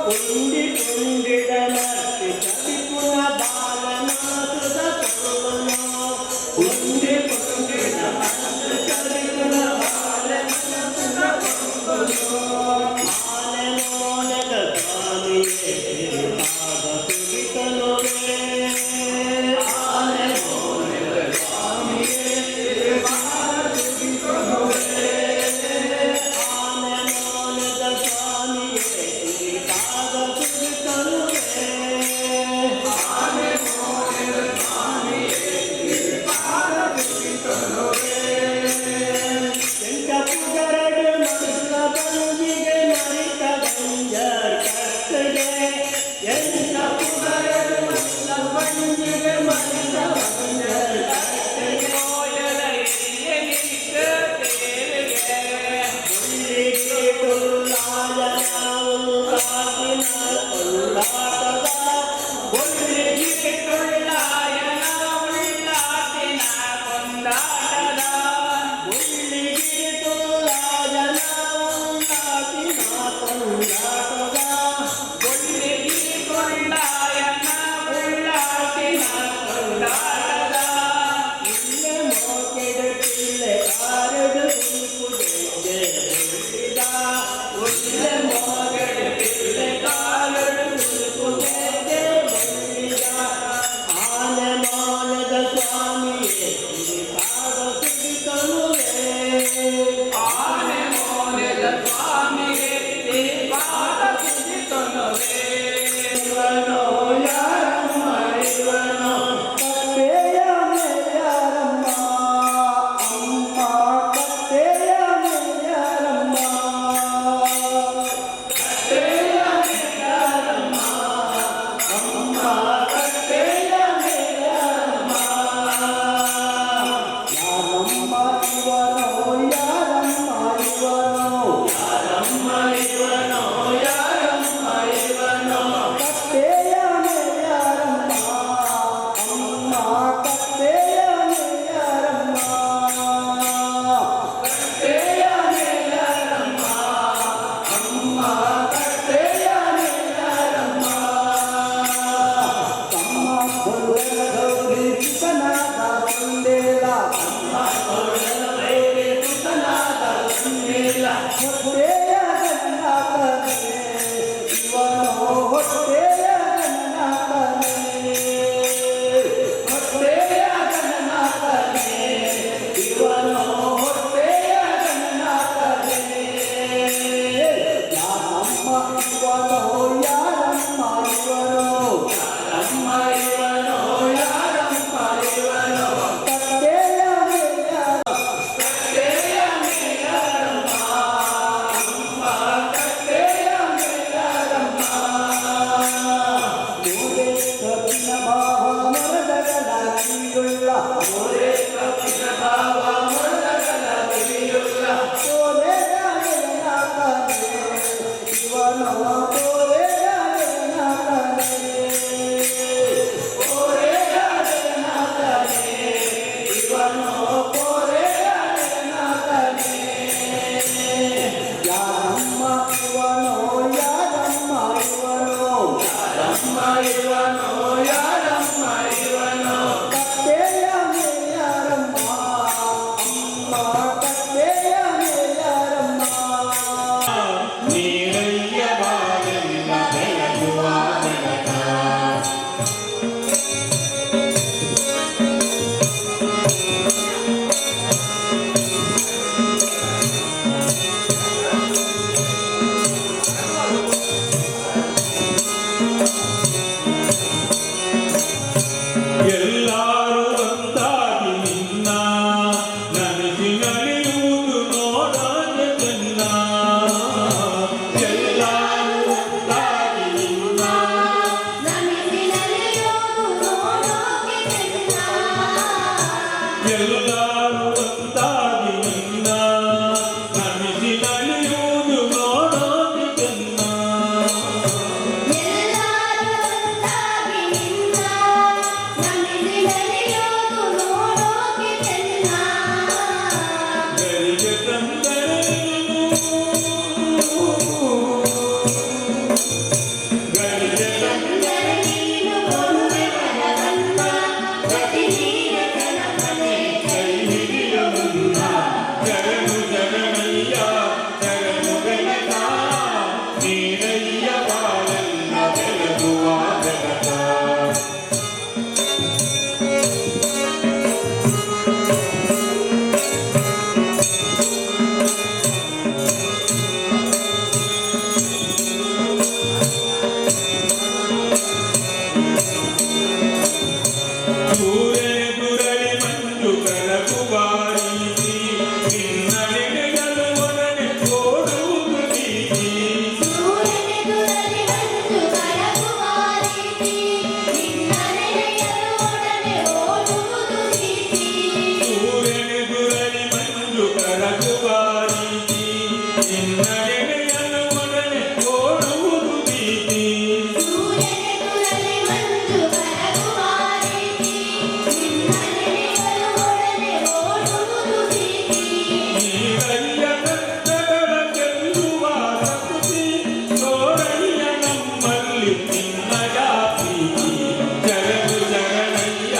ಉಂಡಿ ಉಂಡಿಡನರ್ತಿ ಚಲಿಪುರ ಬಾಲನಾಥದ ಪುರವನು ಉಂಡಿ ಉಂಡಿಡನರ್ತಿ ಚಲಿಪುರ ಬಾಲನಾಥದ ಪುರವನು ಆನೆನೋನೆದ ಸ್ವಾಮಿಯೇ ಪಾದ ಸುಗಿತನುವೆ ಆನೆನೋನೆದ ಸ್ವಾಮಿಯೇ ಪಾದ ಸುಗಿತನುವೆ ಆನೆನೋನೆದ ಸ್ವಾಮಿಯೇ ಪಾದ ಸುಗಿತನುವೆ ಆನೆನೋನೆದ ಸ್ವಾಮಿಯೇ ಪಾದ ಸುಗಿತನುವೆ ಎಂಟಪುಗರಡು ಮನುಷ್ಯ ಬಂಜಿಗೆ ಮರಿತ ಬಂಜರ್ ಕಟ್ಟಗೆ ಎಂಟಪುಗರಡು ಮನುಷ್ಯ ಬಂಜಿಗೆ ಮರಿತ ಬಂಜರ್ ಕಟ್ಟಗೆ ಮುಳ್ಳಿಗೆ ಟುಳ್ಳಾಯನವು ಕಾಸಿನ ಕೊಂಡಾಟದ ಮುಳ್ಳಿಗೆ ಟುಳ್ಳಾಯನ ಉಳ್ಳಾಟಿನ ಕೊಂಡಾಟದ ಮುಳ್ಳಿಗೆ ಟುಳ್ಳಾಯನ ಉಳ್ಳಾಟಿನ ಕೊಂಡಾಟದ ಮುಳ್ಳಿಗೆ ಟುಳ್ಳಾಯನ ಉಳ್ಳಾಟಿನ ಕೊಂಡಾಟದ ಇಲ್ಲೇ ಮೋಕೆಡುತ್ತಿಲ್ಲೆ ಕಾರಡು ಕುಂಕುದೆಂಗೆ ಮುಳ್ಳಿದ ಉಲ್ಲೆ ಮೋಕೆಡುತ್ತಿಲ್ಲೆ ಕಾರಡು ಕುಂಕುದೆಂಗೆ ನಿನ್ನಯ ಪ್ರೀತಿ ಜಗವು ಜಗನಯ್ಯ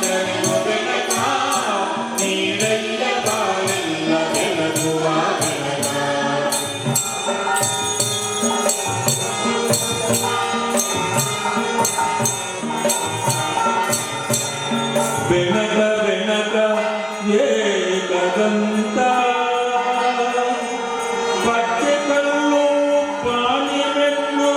ಜಗವು ಬೆಳಕ ನೀರಯ್ಯ ಬಾಳೆಲ್ಲ ಬೆಳಗುವ ಬೆಳಕ ಬೆನಕ ಬೆನಕ ಏಕದಂತ ಪಚ್ಚೆ ಕಲ್ಲು ಪಾನಿ ಮೆನ್ನು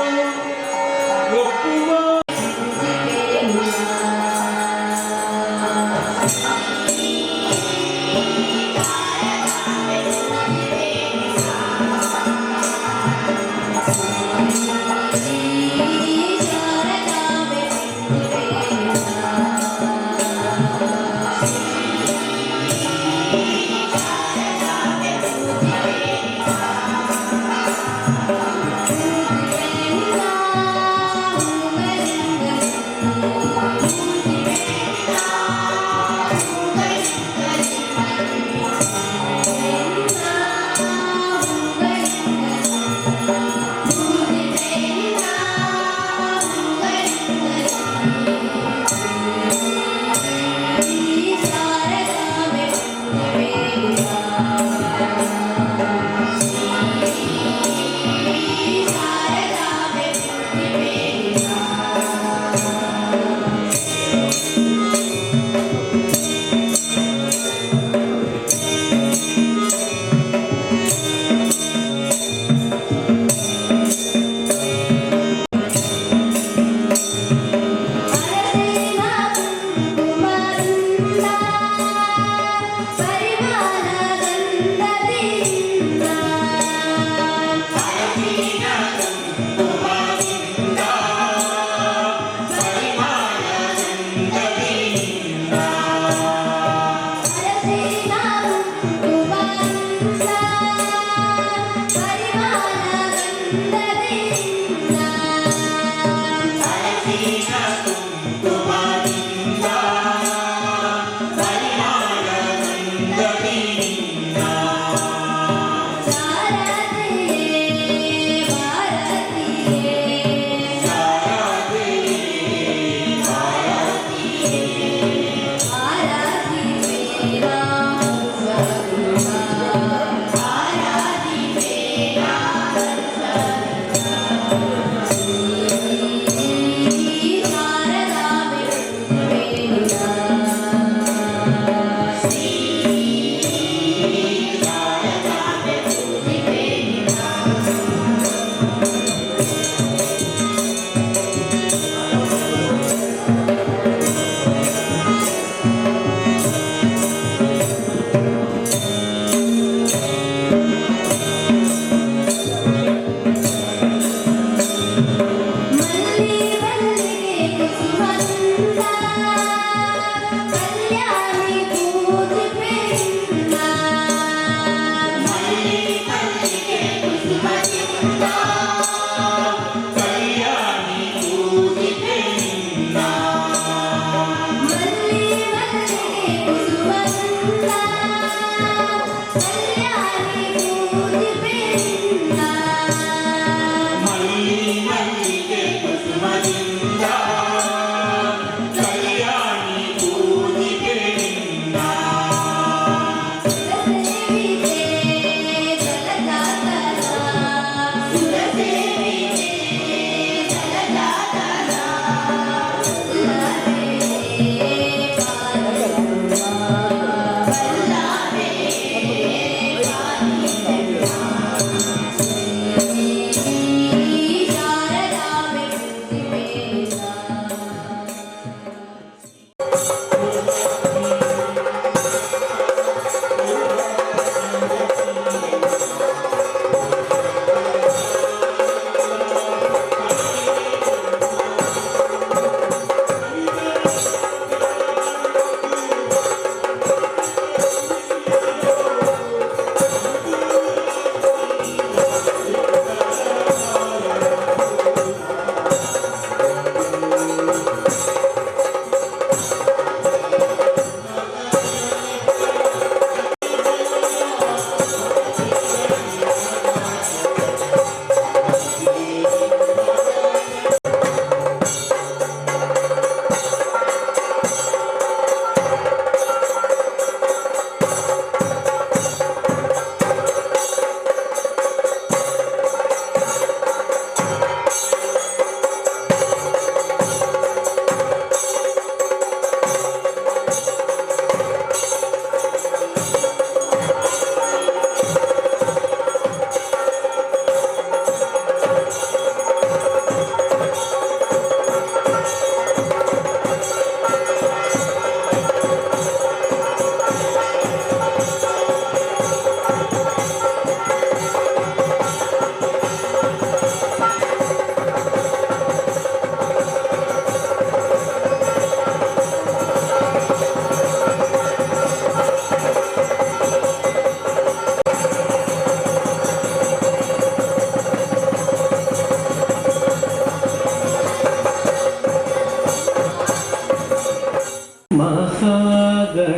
महागणपतिं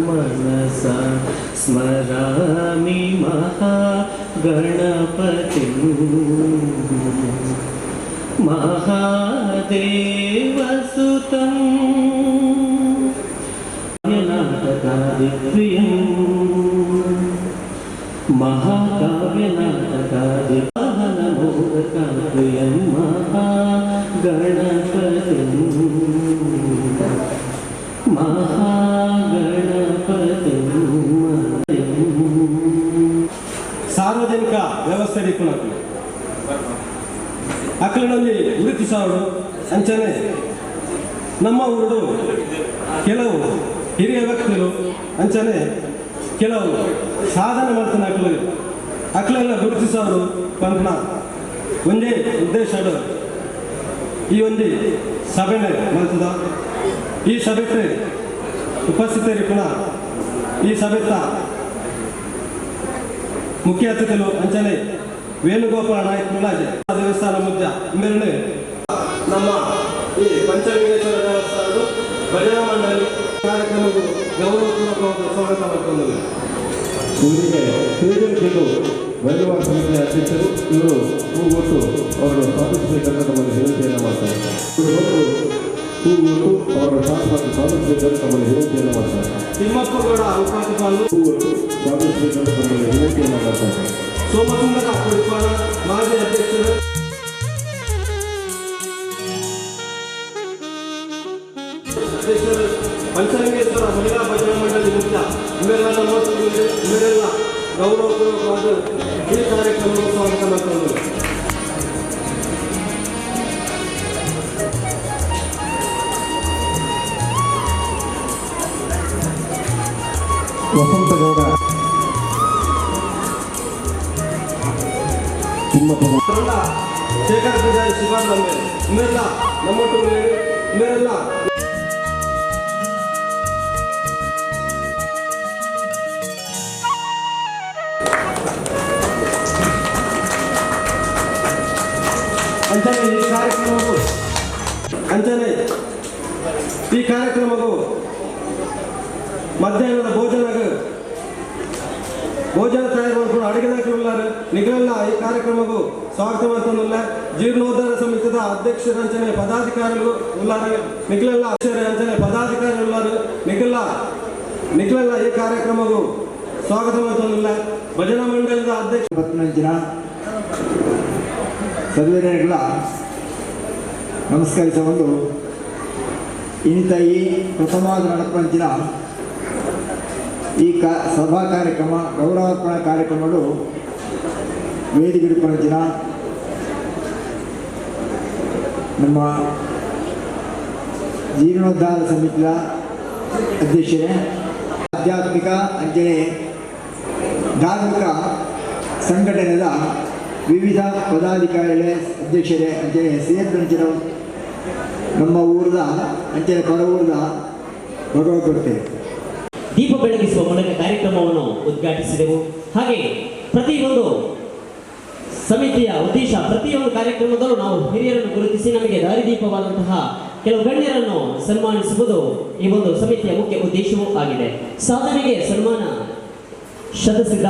मनसा स्मरामि महागणपतिं महादेवसुतं नाटकादिप्रियं महाकाव्यनाटकादिप्रियं महागणपतिं ಸಾರ್ವಜನಿಕ ವ್ಯವಸ್ಥೆ ಡಿಪ್ಪುನಕ್ಲು ಅಕ್ಲಿನಲ್ಲಿ ಗುರುತಿಸೋರು ಅಂಚನೆ ನಮ್ಮ ಊರು ಕೆಲವು ಹಿರಿಯ ವ್ಯಕ್ತಿಗಳು ಅಂಚನೆ ಕೆಲವು ಸಾಧನೆ ಮಾಡ್ತಾನೆ ಅಕ್ಲೆಲ್ಲ ಗುರುತಿಸೋರು ಪಂಕ್ನ ಒಂದೇ ಉದ್ದೇಶ ಈ ಒಂದು ಸಭೆನೆ ಮಾಡ್ತದ ಈ ಸಭೆಗೆ ಉಪಸ್ಥಿತರಿಪುಣ ಈ ಸಭೆತ ಮುಖ್ಯ ಅತಿಥಿಗಳು ಅಂಚನೆ ವೇಣುಗೋಪಾಲ ನಾಯಕ್ ಮುಲಾಜೆ ದೇವಸ್ಥಾನ ಮುದ್ದ ಮೇರೆ ನಮ್ಮ ಈ ಪಂಚಲಿಂಗೇಶ್ವರ ದೇವಸ್ಥಾನದ ಭಜನಾ ಮಂಡಳಿ ಕಾರ್ಯಕ್ರಮಕ್ಕೂ ಗೌರವಪೂರ್ವಕವಾದ ಸ್ವಾಗತ ಮಾಡ್ಕೊಂಡಿದೆ. ಇವರಿಗೆ ಶ್ರೀಗಳು ವೈದ್ಯವಾರ ಸಮಿತಿಯ ಅಧ್ಯಕ್ಷರು ಇವರು ಹೂಗೊಟ್ಟು ಅವರನ್ನು ಸ್ವಾಗತಿಸಬೇಕಂತ ನಮ್ಮಲ್ಲಿ ವಿನಂತಿಯನ್ನು ಮಾಡ್ತಾರೆ. ಇವರು ಹೂಗೊಟ್ಟು ಅವರ ಶಾಸಕ ಸ್ವಾಗತಿಸಬೇಕಂತ ನಮ್ಮಲ್ಲಿ ವಿನಂತಿಯನ್ನು ಮಾಡ್ತಾರೆ. ತಿಮ್ಮಪ್ಪಗೌಡ ಉಪಾಧಿಪಾಲರು ಹೂಗೊಟ್ಟು ಸ್ವಾಗತಿಸಬೇಕಂತ ನಮ್ಮಲ್ಲಿ ವಿನಂತಿಯನ್ನು ಮಾಡ್ತಾರೆ. ಸೋಮಸುಂದರ ಕುಡಿಪಾಲ ಮಾಜಿ ಅಧ್ಯಕ್ಷರು ಪಂಚಲಿಂಗೇಶ್ವರ ಮಹಿಳಾ ಭಜನಾ ಮಂಡಳಿ ಮುಖ್ಯ ಇವೆಲ್ಲ ಇವರೆಲ್ಲ ಗೌರವಪೂರ್ವಕವಾದ ಈ ಕಾರ್ಯಕ್ರಮವನ್ನು ಸ್ವಾಗತ ಮಾಡ್ತಾರೆ. ವಸಂತಗೌಡ ತಂಡ ಶೇಖರ್ ಪೂಜಾರಿ ಶಿವಾನಂದ ಇವರೆಲ್ಲ ನಮ್ಮೊಟ್ಟು ಇವರೆಲ್ಲ ಅಂಚನೆ ಈ ಕಾರ್ಯಕ್ರಮವು ಮಧ್ಯಾಹ್ನದ ಭೋಜನ ತಯಾರು ಮಾಡ್ಕೊಂಡು ಅಡುಗೆದಾರರು ನಿಗಳೆಲ್ಲ ಈ ಕಾರ್ಯಕ್ರಮಕ್ಕೂ ಸ್ವಾಗತ ಮಾಡ್ತಾನಲ್ಲ. ಜೀರ್ಣೋದ್ಧಾರ ಸಮಿತಿಯ ಅಧ್ಯಕ್ಷರ ಅಂಚನೆ ಪದಾಧಿಕಾರಿಗಳು ಉಲ್ಲಾರ ನಿಗಳೆಲ್ಲ ಅಂಚನೆ ಪದಾಧಿಕಾರಿಗಳು ಉಲ್ಲಾರ ನಿಗಳೆಲ್ಲ ಈ ಕಾರ್ಯಕ್ರಮಕ್ಕೂ ಸ್ವಾಗತ ಮಾಡ್ತಾನಲ್ಲ. ಭಜನಾ ಮಂಡಳಿಯ ಅಧ್ಯಕ್ಷ ಪತ್ನಂಚಿನ ಸರ್ವೇರಿಗಳ ನಮಸ್ಕರಿಸಿಕೊಂಡು ಇಂಥ ಈ ಪ್ರಥಮವಾದ ನಡಪಂಚಿನ ಈ ಸಭಾ ಕಾರ್ಯಕ್ರಮ ಗೌರವಾರ್ಪಣಾ ಕಾರ್ಯಕ್ರಮಗಳು ವೇದಿಕೆ ನಮ್ಮ ಜೀರ್ಣೋದ್ಧಾರ ಸಮಿತಿಯ ಅಧ್ಯಕ್ಷರೇ, ಆಧ್ಯಾತ್ಮಿಕ ಅಂಚನೆ ಧಾರ್ಮಿಕ ಸಂಘಟನೆಯ ವಿವಿಧ ಪದಾಧಿಕಾರಿಗಳ ಅಧ್ಯಕ್ಷರೇ ಅಂಚನೆ ಸೇರಿದಂಚಿನ ನಮ್ಮ ಊರದ ಅಂಚನೆ ಪರ ಊರದ ಭಗವದ್ಗೀತೆ ದೀಪ ಬೆಳಗಿಸುವ ಮೂಲಕ ಕಾರ್ಯಕ್ರಮವನ್ನು ಉದ್ಘಾಟಿಸಿದೆವು. ಹಾಗೆ ಪ್ರತಿಯೊಂದು ಸಮಿತಿಯ ಉದ್ದೇಶ, ಪ್ರತಿಯೊಂದು ಕಾರ್ಯಕ್ರಮದಲ್ಲೂ ನಾವು ಹಿರಿಯರನ್ನು ಗುರುತಿಸಿ ನಮಗೆ ದಾರಿದೀಪವಾದಂತಹ ಕೆಲವು ಗಣ್ಯರನ್ನು ಸನ್ಮಾನಿಸುವುದು ಈ ಒಂದು ಸಮಿತಿಯ ಮುಖ್ಯ ಉದ್ದೇಶವೂ ಆಗಿದೆ. ಸಾಧನೆಗೆ ಸನ್ಮಾನ ಶತಸಿದ್ಧ,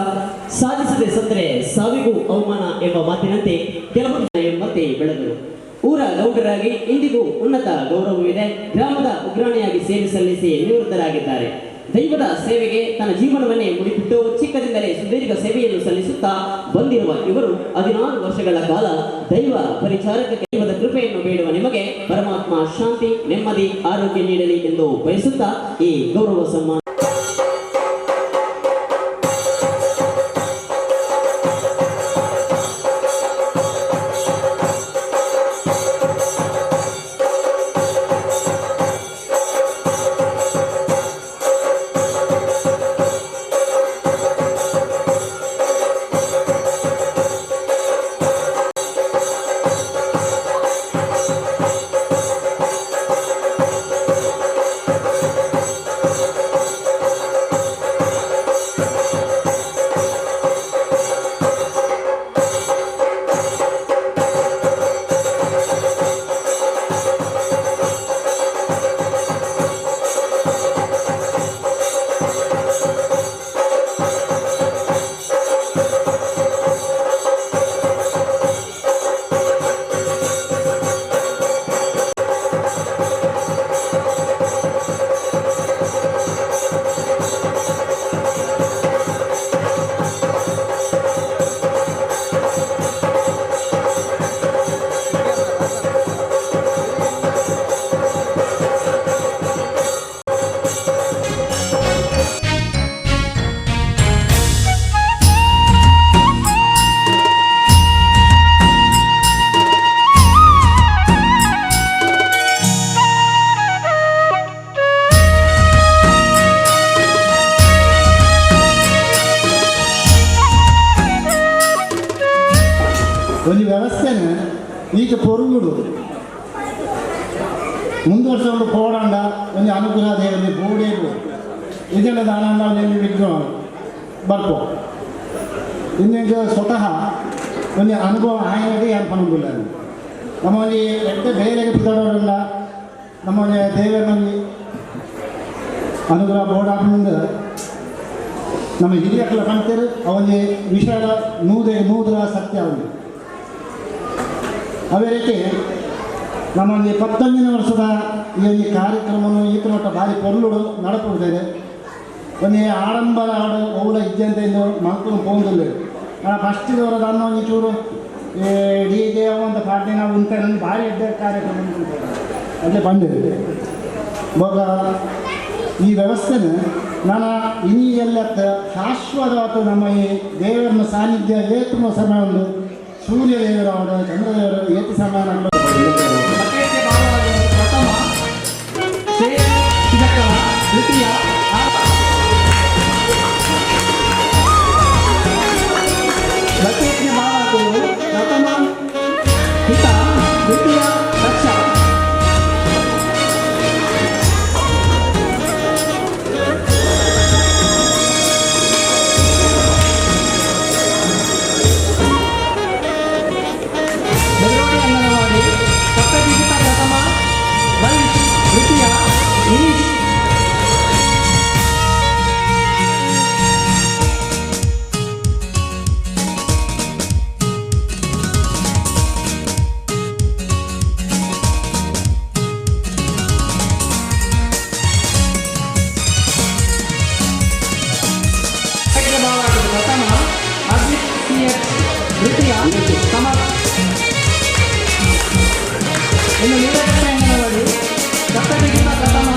ಸಾಧಿಸದೆ ಸತ್ತರೆ ಸಾವಿಗೂ ಅವಮಾನ ಎಂಬ ಮಾತಿನಂತೆ ಕೆಲವರು ಎಂಬಂತೆ ಬೆಳೆದರು. ಊರ ಗೌಡರಾಗಿ ಇಂದಿಗೂ ಉನ್ನತ ಗೌರವವಿದೆ. ಗ್ರಾಮದ ಉಗ್ರಾಣಿಯಾಗಿ ಸೇವೆ ಸಲ್ಲಿಸಿ ನಿವೃತ್ತರಾಗಿದ್ದಾರೆ. ದೈವದ ಸೇವೆಗೆ ತನ್ನ ಜೀವನವನ್ನೇ ಮುಡಿಪಿಟ್ಟು ಚಿಕ್ಕದಿಂದಲೇ ಸುದೀರ್ಘ ಸೇವೆಯನ್ನು ಸಲ್ಲಿಸುತ್ತಾ ಬಂದಿರುವ ಇವರು 16 ವರ್ಷಗಳ ಕಾಲ ದೈವ ಪರಿಚಾರಕಕ್ಕೆ ದೈವದ ಕೃಪೆಯನ್ನು ಬೇಡುವ ನಿಮಗೆ ಪರಮಾತ್ಮ ಶಾಂತಿ, ನೆಮ್ಮದಿ, ಆರೋಗ್ಯ ನೀಡಲಿ ಎಂದು ಬಯಸುತ್ತಾ ಈ ಗೌರವ ಸನ್ಮಾನ ಈಚೆ ಪೊರುಳುಡು ಮುಂದುವರ್ಸ್ಕೊಂಡು ಪೋಡಾಂಡ ಒಂದು ಅನುಗ್ರಹ ದೇವರಲ್ಲಿ ಬೋಡೇರು ಇದೆಲ್ಲ ದಾನಂದಲ್ಲಿ ವಿಗ್ರಹ ಬರ್ಪೋ ಇನ್ನೀಗ ಸ್ವತಃ ಒಂದು ಅನುಭವ ಆಗಿದೆ ಅನ್ಕೊಂಡಿಲ್ಲ ನಮ್ಮ ಒಂದು ಎಡ್ಡೆ ಬೇರೆಗೆ ಬಿದ್ದವರಲ್ಲ ನಮ್ಮ ಒಂದು ದೇವರಲ್ಲಿ ಅನುಗ್ರಹ ಬೋಡಾಡ್ನಿಂದ ನಮ್ಮ ಹಿರಿಯಕ್ಕಳ ಕಾಣ್ತಾರೆ ಅವನಿಗೆ ವಿಷಯ ನೂದರ ಸತ್ಯ ಅವನಿಗೆ ಅದೇ ರೀತಿ ನಮ್ಮಲ್ಲಿ 19ನೇ ವರ್ಷದ ಈ ಕಾರ್ಯಕ್ರಮವನ್ನು ಈತ ಮಟ್ಟ ಭಾರಿ ಪೊರ್ಲುಡು ನಡಪುತ್ತದೆ ಒಂದು ಆಡಂಬರ ಆಡು ಅವಳ ಇದ್ದಂತೆ ಮಕ್ಕಳು ಪೋಂದಿಲ್ಲ ಫಸ್ಟಿದವರ ಅನ್ನೋ ಚೂರು ಡಿ ಜೆ ಒಂದು ಪಾರ್ಟಿ ನಾವು ಉಂಟ ನನಗೆ ಭಾರಿ ಎಡ್ಡೆ ಕಾರ್ಯಕ್ರಮ ಅಲ್ಲೇ ಬಂದಿದೆ ಇವಾಗ ಈ ವ್ಯವಸ್ಥೆನ ನಾನು ಇನಿ ಎಲ್ಲ ಶಾಶ್ವತವಾದ ನಮ್ಮ ಈ ದೇವರ ಸಾನ್ನಿಧ್ಯ ಏತು ಸಮಯ ಒಂದು ಸೂರ್ಯ ದೇವರ ಚಂದ್ರದೇವರು ಏತು ಸಮಯ ಬಕೆಟ್ಗೆ ಭಾಗವಾಗಿ ಪ್ರಥಮ ದ್ವಿತೀಯ ಬಕೆಟ್ಗೆ ಭಾಗವಾಗುವುದು ಪ್ರಥಮ ಹಿತ ದ್ವಿತೀಯ ದಕ್ಷ ಬೆಳವಡಿ ಅಂಗನವಾಡಿ ಸಪ್ತದೀಪಿತ ಪ್ರಥಮ ಬಲಿಷ್ ದ್ವಿತೀಯ ಇರೀಶ್ ಪ್ರಥಮ ಅಜಿತ್ ಸಿಎಚ್ ದ್ವಿತೀಯ ಸಮರ್ ಇನ್ನು ನೀಲಕಂಠ ಅಂಗನವಾಡಿ ಸಪ್ತದೀಪಿತ ಪ್ರಥಮ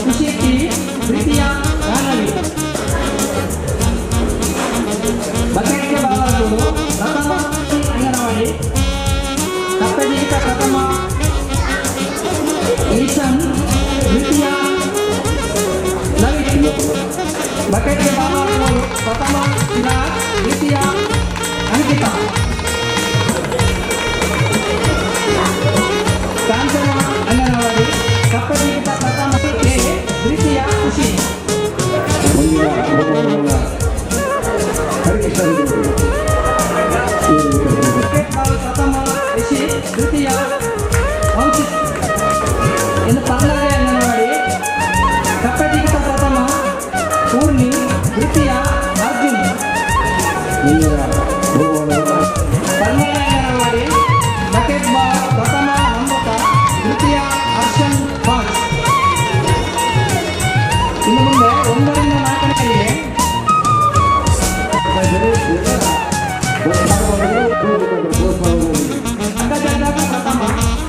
ಖುಷಿ ಟಿ ದ್ವಿತೀಯ ಜಾಹ್ನವಿ ಬಕೆಟ್ಗೆ ಭಾಗವಾಗುವುದು ಪ್ರಥಮ ಅಂಗನವಾಡಿ ಸಪ್ತದೀಪಿತ ಪ್ರಥಮ ಈಶನ್ ದ್ವಿತೀಯ ಲಲಿತ್ ಬಕೆಟ್ಗೆ ಭಾಗವಾಗುವುದು ಪ್ರಥಮ ಚಿರಾಗ್ ದ್ವಿತೀಯ ಅಂಕಿತಾ ಕಾಂಚನ ಅಂಗನವಾಡಿ ಸಪ್ತದೀಪಿತ ಪ್ರಥಮ ಎ ದ್ವಿತೀಯ ಖುಷಿ ಮುಂದಿನ ಅನುಭವಗಳನ್ನು ಹರಿಕೃಷ್ಣ ಬಕೆಟ್ ಬಾಲ್ ಪ್ರಥಮ ಯಶಿ ದ್ವಿತೀಯ ಔಚಿತ್ ಇನ್ನು ಪಲ್ಲವಿ ಅಂಗನವಾಡಿ ಸಪ್ತದೀಪಿತ ಪ್ರಥಮ ಪೂರ್ಣಿ ದ್ವಿತೀಯ ಅರ್ಜುನ್ ಮುಂದಿನ ಅನುಭವಗಳನ್ನು ಪಲ್ಲವಿ ಅಂಗನವಾಡಿ ಬಕೆಟ್ ಬಾಲ್ ಪ್ರಥಮ ಅಮೃತ ದ್ವಿತೀಯ ಹರ್ಷನ್ ಬಾಲ್ ಇನ್ನು ಮುಂದೆ 1 ರಿಂದ 4ನೇ ಅಂಗಜಾತ ಪ್ರಥಮ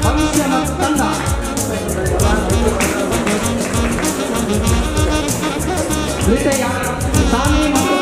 ಭವಿಷ್ಯ ಮತ್ತು ತಂಡ ದ್ವಿತೀಯ ಸ್ವಾಮಿ ಮತ್ತು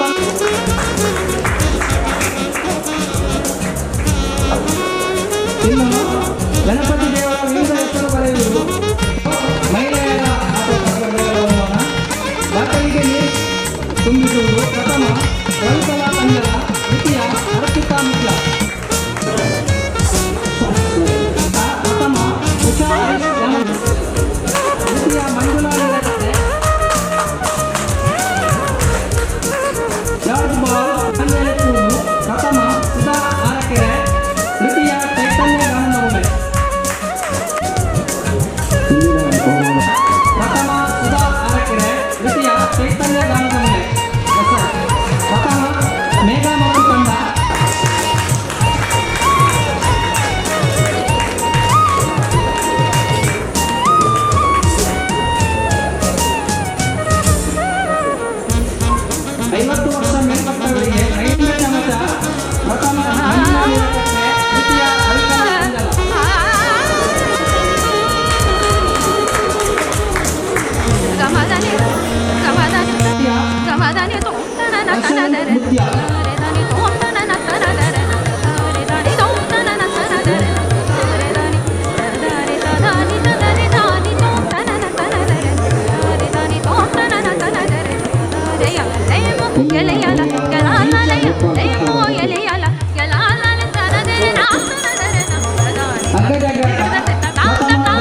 ಜಾಗ್ರತ ಪ್ರಥಮ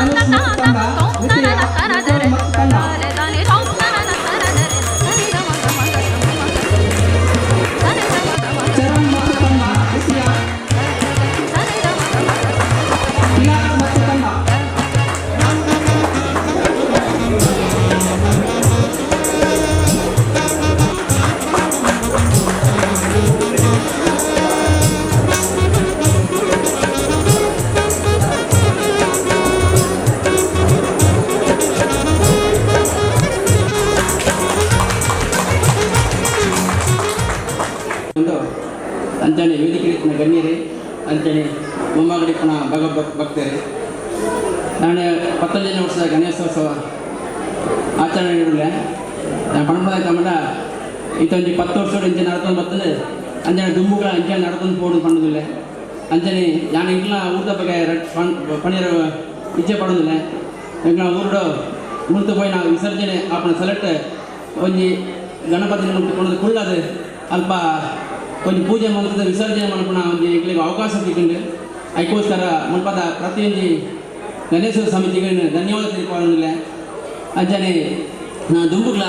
ಧನುಷ್ ಮತ್ತು ತಂಡ ದ್ವಿತೀಯ ಕಿಶೋರ್ ಮತ್ತು ತಂಡ ಚರಣ್ ಮತ್ತು ತಂಡ ದ್ವಿತೀಯ ತಿಲಕ್ ಮತ್ತು ತಂಡ ಒಂದು ಅಂಚನೆ ವೇದಿಕೆ ಗಣ್ಯರೇ ಅಂಚನೆ ಮೊಮ್ಮಗಡಿಪ್ಪನ ಭಕ್ತರೇ ನಾನು 11ನೇ ವರ್ಷದ ಗಣೇಶೋತ್ಸವ ಆಚರಣೆ ಇರಲಿಲ್ಲ ನಾನು ಪಣಪದ ಕಮಲ ಇತ್ತೊಂದು 10 ವರ್ಷದ ಇಂಚೆ ನಡ್ಕೊಂಡು ಬರ್ತದೆ ಅಂಚನೆ ದುಂಬುಗಳ ಅಂಚೆ ನಡ್ಕೊಂಡು ಪೋಡು ಪಣ್ಣದಿಲ್ಲ ಅಂಚನೆ ನಾನು ಇಂಕ್ಲ ಊರದ ಬಗ್ಗೆ ಪಣಿಯರ ಇಚ್ಛೆ ಪಡೋದಿಲ್ಲ ಇಂಕ್ಲ ಊರುಡು ಮುಂದೆ ಪೋಯಿ ನಾವು ವಿಸರ್ಜನೆ ಆಪಣ ಸೆಲೆಕ್ಟ್ ಒಂಜಿ ಗಣಪತಿ ಮುಟ್ಟಿಕೊಂಡು ಕುಳ್ಳದು ಅಲ್ಪ ಒಂದು ಪೂಜೆ ಮಂತ್ರದ ವಿಸರ್ಜನೆ ಮಾಡ್ಕೊಂಡು ಒಂದು ಎಂಕ್ಲಿಗೆ ಅವಕಾಶ ಸಿಕ್ಕಿಂಡು ಅದಕ್ಕೋಸ್ಕರ ಮುಲ್ಪದ ಪ್ರತಿಯೊಂದು ಗಣೇಶ ಸಮಿತಿಗೆ ಧನ್ಯವಾದ ತಿಳ್ಕೊಳ್ಳೋದಿಲ್ಲ ಅಂಚನೆ ನಾ ದುಂಬುಗಳ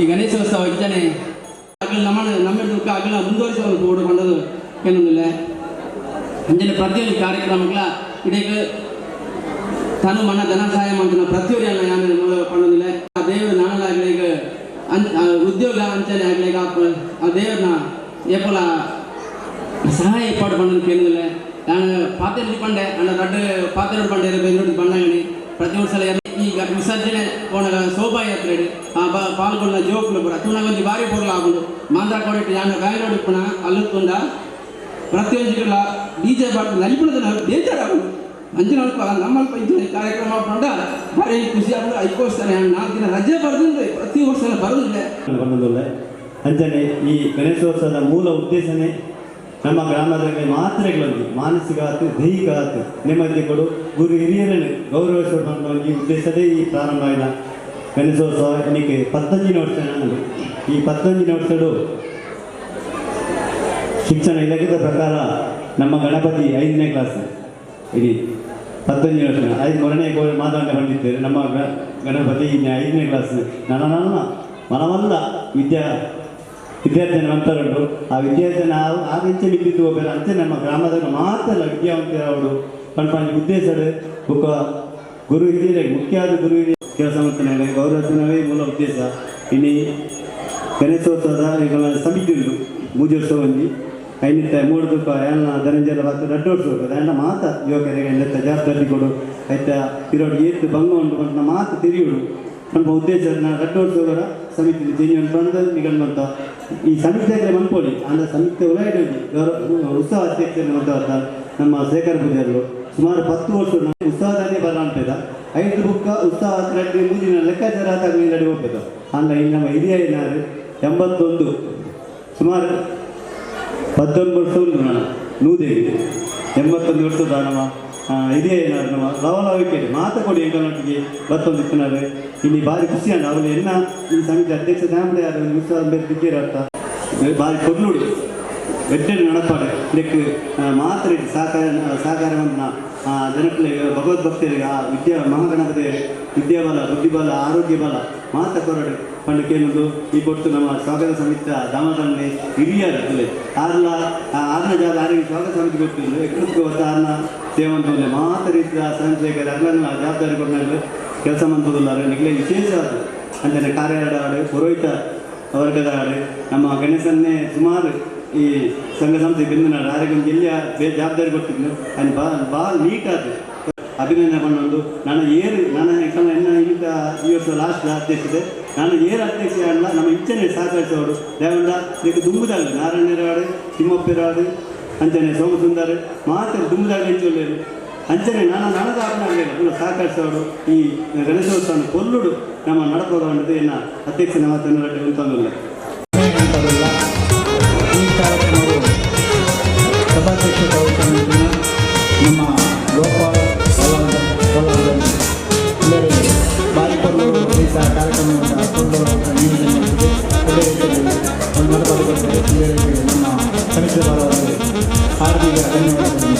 ಈ ಗಣೇಶೋತ್ಸವ ಅಂಚನೆ ಆಗಲಿ ನಮ್ಮ ದುಃಖ ಆಗಲ ಮುಂದುವರಿಸುವ ಓಡು ಬಂದದು ಏನೊಂದಿಲ್ಲ ಅಂಚನೆ ಪ್ರತಿಯೊಂದು ಕಾರ್ಯಕ್ರಮಗಳ ಇಡೀ ತಾನು ಮನ ಧನ ಸಹಾಯ ಮಾಡ್ತಾನೆ ಪ್ರತಿಯೊಂದು ನಾನು ಪಣ್ಣೋದಿಲ್ಲ ಆ ದೇವರು ನಾನಲಾಗಲಿಗ ಉದ್ಯೋಗ ಅಂಚನೆ ಆಗಲಿಗ ಆ ದೇವ್ರನ್ನ ಏಪಲ ಸಹಾಯ ಏರ್ಪಾಡು பண்ணு ಕೇಳಿದಿಲ್ಲ ನಾನು ಪಾತ್ರೆ ಪಂಡೆ ಅಣ್ಣ ದೊಡ್ಡ ಪಾತ್ರೆ ಪಂಡೆ ಬೆಂಗಳೂರು ಬಂದಾಗಣಿ ಪ್ರತಿ ವರ್ಷ ಈಗ ವಿಸರ್ಜನೆ ಹೋದಾಗ ಶೋಭಾಯಾತ್ರೆ ಆ ಪಾಲ್ಗೊಂಡ ಜೋಕ್ಲು ಪುರ ತುಣಗೊಂದು ಬಾರಿ ಪೋರ್ಲ ಆಗುಂಡು ಮಾಂದ್ರ ಕೊಡಿಟ್ಟು ನಾನು ಬ್ಯಾಂಗ್ಳೂರ್ ಇಪ್ಪಣ ಅಲ್ಲುತ್ತುಂಡ ಪ್ರತಿಯೊಂದು ಡಿಜೆ ಪಾಟ್ ನಲಿಪುಣದ ಬೇಜಾರಾಗುಂಡು ಅಂಚಿನ ನಮ್ಮಲ್ಪ ಇದ್ದ ಕಾರ್ಯಕ್ರಮ ಮಾಡ್ಕೊಂಡ ಭಾರಿ ಖುಷಿ ಆಗುದು ಅದಕ್ಕೋಸ್ಕರ 4 ದಿನ ರಜೆ ಬರೆದ್ರೆ ಪ್ರತಿ ವರ್ಷ ಬರೋದಿಲ್ಲ ಅಂಚನೆ ಈ ಗಣೇಶೋತ್ಸವದ ಮೂಲ ಉದ್ದೇಶನೇ ನಮ್ಮ ಗ್ರಾಮದಲ್ಲಿ ಮಾತ್ರೆಗಳಲ್ಲಿ ಮಾನಸಿಕ ಆತು ದೈಹಿಕ ಆತು ನೆಮ್ಮದಿ ಕೊಡು ಗುರು ಹಿರಿಯರನ್ನು ಗೌರವಿಸುವ ಒಂದು ಉದ್ದೇಶದೇ ಈ ಪ್ರಾರಂಭ ಆಯಿಲ್ಲ ಗಣೇಶೋತ್ಸವ ಇನ್ನಿಗೆ 15ನೇ ವರ್ಷ ನಾನು ಈ 15ನೇ ವರ್ಷಡು ಶಿಕ್ಷಣ ಇಲಾಖೆದ ಪ್ರಕಾರ ನಮ್ಮ ಗಣಪತಿ 5ನೇ ಕ್ಲಾಸ್ ಇಡೀ 15ನೇ ವರ್ಷ 5 ಮೂರನೇ ಮಾತಾಡ ಬಂದಿದ್ದೇವೆ ನಮ್ಮ ಗಣಪತಿ 5ನೇ ಕ್ಲಾಸ್ ನನ್ನ ಮನವಲ್ಲ ವಿದ್ಯಾರ್ಥಿನ ಅಂತರುಂಟು ಆ ವಿದ್ಯಾರ್ಥಿನ ಆದಿಂಚೆ ಬಿದ್ದಿದ್ದು ಹೋಗ್ತಾರೆ ಅಂತೆ ನಮ್ಮ ಗ್ರಾಮದಾಗ ಮಾತ್ರ ವಿದ್ಯಾವಂತರ ಅವರು ಪಂಪಾಂಜಿ ಉದ್ದೇಶಡು ಬುಕ್ಕ ಗುರು ಹಿರಿಯರಿಗೆ ಮುಖ್ಯವಾದ ಗುರು ಹಿರಿಯ ಕೆಲಸ ಮಾಡ್ತಾನೆ ಗೌರವನೇ ಮೂಲ ಉದ್ದೇಶ ಇನ್ನು ಗಣೇಶೋತ್ಸವದ ಈಗ ಸಮಿತಿ ಉಂಟು ಮೂಜೋತ್ಸವ ಒಂಜಿ ಐನಿತ್ತ 3 ರೂಪ ಎಲ್ಲ ಧನಂಜಯ ಬರ್ತಾರೆ 2 ವರ್ಷ ಹೋಗ್ತದೆ ಎಲ್ಲ ಮಾತ ಯುವಕರಿಗೆ ಎಲ್ಲ ಜವಾಬ್ದಾರಿ ಕೊಡು ಆಯ್ತಾ ಇರೋರಿಗೆ ಏತ್ತು ಭಂಗ ಉಂಟು ಅಂತ ಮಾತು ತಿರಿಯುಡು ನಮ್ಮ ಉದ್ದೇಶ 2 ವರ್ಷ ಕೂಡ ಸಮಿತಿ ಜೀವನ ಬಂದು ನಿಗಂತ ಈ ಸಮಿತಿಯಾಗಲೇ ಮನ್ಪೋಡಿ ಅಂದರೆ ಸಮಿತಿ ಒಳಗಡೆ ಉತ್ಸವ ಅಧ್ಯಕ್ಷರು ಮಾತಾಡ್ತಾ ನಮ್ಮ ಶೇಖರ್ ಪೂಜಾರು ಸುಮಾರು 10 ವರ್ಷ ಉತ್ಸವದಾನೇ ಬರ ಅಂತಿದ್ದ 5 ಬುಕ್ಕ ಉತ್ಸವ ಹತ್ರ ಮುಂದಿನ ಲೆಕ್ಕಾಚಾರ ತಗೊಂಡು ಹೋಗ್ತದೆ ಅಂದರೆ ನಮ್ಮ ಹಿರಿಯ ಏನಾದ್ರು 81 ಸುಮಾರು 19 ವರ್ಷ ಉಂಟು ನಾನು ನೂದೇವಿ 81 ವರ್ಷದ ನಮ್ಮ ಹಿರಿಯ ಏನಾದ್ರು ನಮ್ಮ ಲವಲವಿಕೆ ಮಾತುಕೊಡಿ ಎಂಟೊಟ್ಟಿಗೆ ಬತ್ತೊಂದಿತ್ತಿನಾರು ಇಲ್ಲಿ ಭಾರಿ ಖುಷಿ ಅಂಡ ಅವರು ಎನ್ನ ಈ ಸಮಿತಿ ಅಧ್ಯಕ್ಷ ದಾಮಲೆ ಯಾರು ಉತ್ಸವ ಬೇರೆ ಅರ್ಥ ಭಾರಿ ಕೊಡ್ಲುಡು வெற்றி நடப்பாடு ಇದಕ್ಕೆ ಮಾತ್ರ ಸಹಕಾರವನ್ನು ಜನಗಳಿಗೆ ಭಗವದ್ಭಕ್ತರಿಗೆ ಮಹಾಗಣಪತಿ ವಿದ್ಯಾಬಲ ಬುದ್ಧಿಬಲ ಆರೋಗ್ಯ ಬಲ ಮಾತ ಕೊರಡು ಪಂಡು ಕೇಳುವುದು ಈ ಕೊಟ್ಟು ನಮ್ಮ ಸ್ವಾಗತ ಸಮಿತಿ ದಾಮದಲ್ಲಿ ಹಿರಿಯರಲ್ಲಿ ಆರ್ನ ಜಾಗ ಆರೋಗ್ಯ ಸ್ವಾಗತ ಸಮಿತಿ ಕೊಟ್ಟಿದ್ದು ಎಕ್ಕೂ ಆರ್ನ ಸೇವಂತಲ್ಲಿ ಮಾತ ರೀತಿಯ ಸ್ವಯಂಸೇವಕರು ಅಗ್ರನ್ನ ಜವಾಬ್ದಾರಿ ಕೊಟ್ಟಾಗ ಕೆಲಸ ಮಂತುದಿಲ್ಲ ನಿಗಲೇ ವಿಶೇಷ ಅಂದರೆ ಕಾರ್ಯಾಲಯ ಪುರೋಹಿತ ವರ್ಗದ ನಮ್ಮ ಗಣೇಶನ್ನೇ ಸುಮಾರು ಈ ಸಂಘ ಸಂಸ್ಥೆ ಬಿಂದು ಆರೋಗ್ಯ ಎಲ್ಲಿಯ ಜವಾಬ್ದಾರಿ ಕೊಟ್ಟಿದ್ದು ಅಲ್ಲಿ ಭಾಳ ನೀಟಾದ ಅಭಿನಂದನೆ ಪಣ್ಣೊಂದು ನಾನು ನಾನು ಎನ್ನ ಈಗ ಈ ವರ್ಷ ಲಾಸ್ಟ್ ಅಧ್ಯಕ್ಷತೆ ನಾನು ಅಧ್ಯಕ್ಷ ಅಲ್ಲ ನಮ್ಮ ಇಂಚನೆ ಸಹಕರಿಸೋಡು ದೇವಂಡ ಇದಕ್ಕೆ ದುಂಬುದಾಗ ನಾರಾಯಣರಾಡು ತಿಮ್ಮಪ್ಪರಾಡು ಅಂಚನೆ ಸೋಮಸುಂದರ್ ಮಾತ್ರ ದುಂಬುದಾಗ ಹೆಚ್ಚು ಅಂಚನೆ ನನಗೆ ಆಗಲಿಲ್ಲ ಸಹಕರಿಸೋಡು ಈ ಗಣೇಶೋತ್ಸವ ಕೊಲ್ಲುಡು ನಮ್ಮ ನಡಪೋದು ಎನ್ನ ಅಧ್ಯಕ್ಷನ ಮಾತನ್ನು ಅಂತಂದಿಲ್ಲ ಈ ಕಾರ್ಯಕ್ರಮವು ಸಭಾಧ್ಯಕ್ಷ ನಮ್ಮ ಗೋಪಾಲ್ ಎಲ್ಲರಿಗೆ ಬಾಲಿಪರು ಈ ಕಾರ್ಯಕ್ರಮವನ್ನು ಹಾಕೊಂಡು ಅದೇ ರೀತಿಯಲ್ಲಿ ಒಂದು ನಡಪಡಿಸುತ್ತದೆ ನಮ್ಮ ಸಮಿತಿ ಹಾರ್ದಿಕ ಧನ್ಯವಾದಗಳು.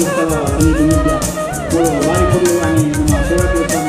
ಉತ್ಸವ ಸಮಿತಿ मीडिया बारी पूर्व आणि सेवा दिवस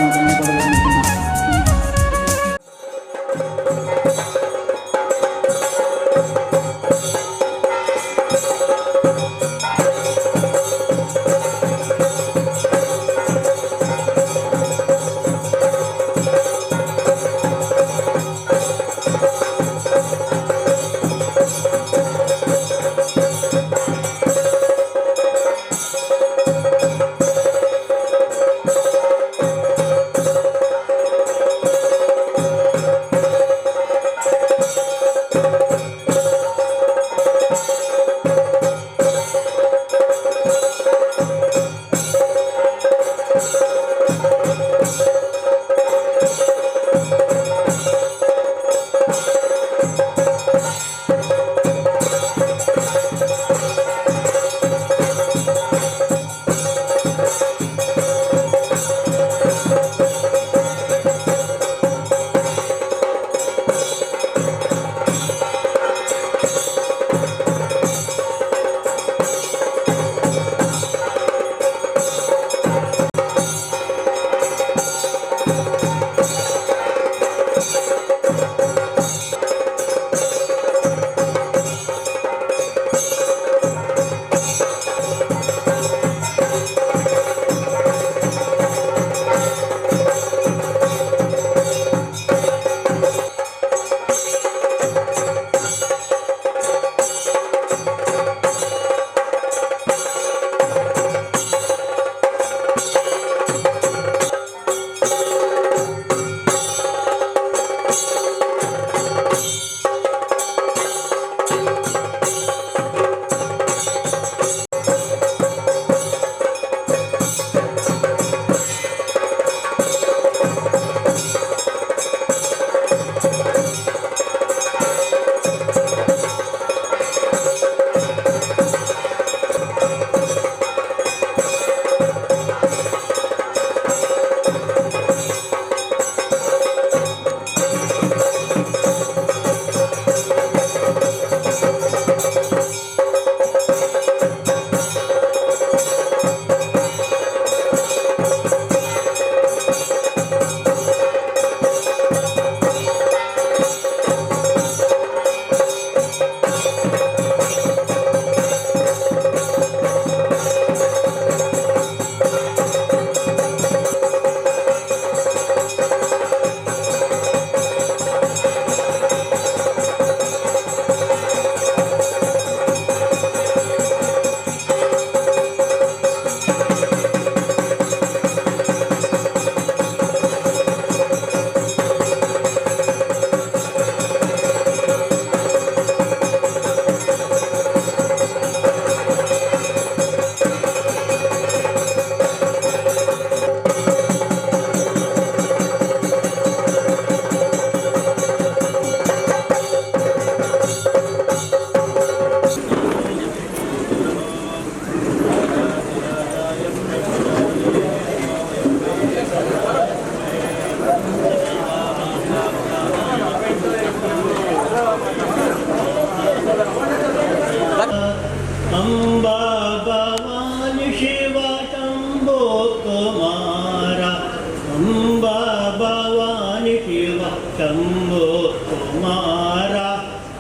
शंभो कुमारा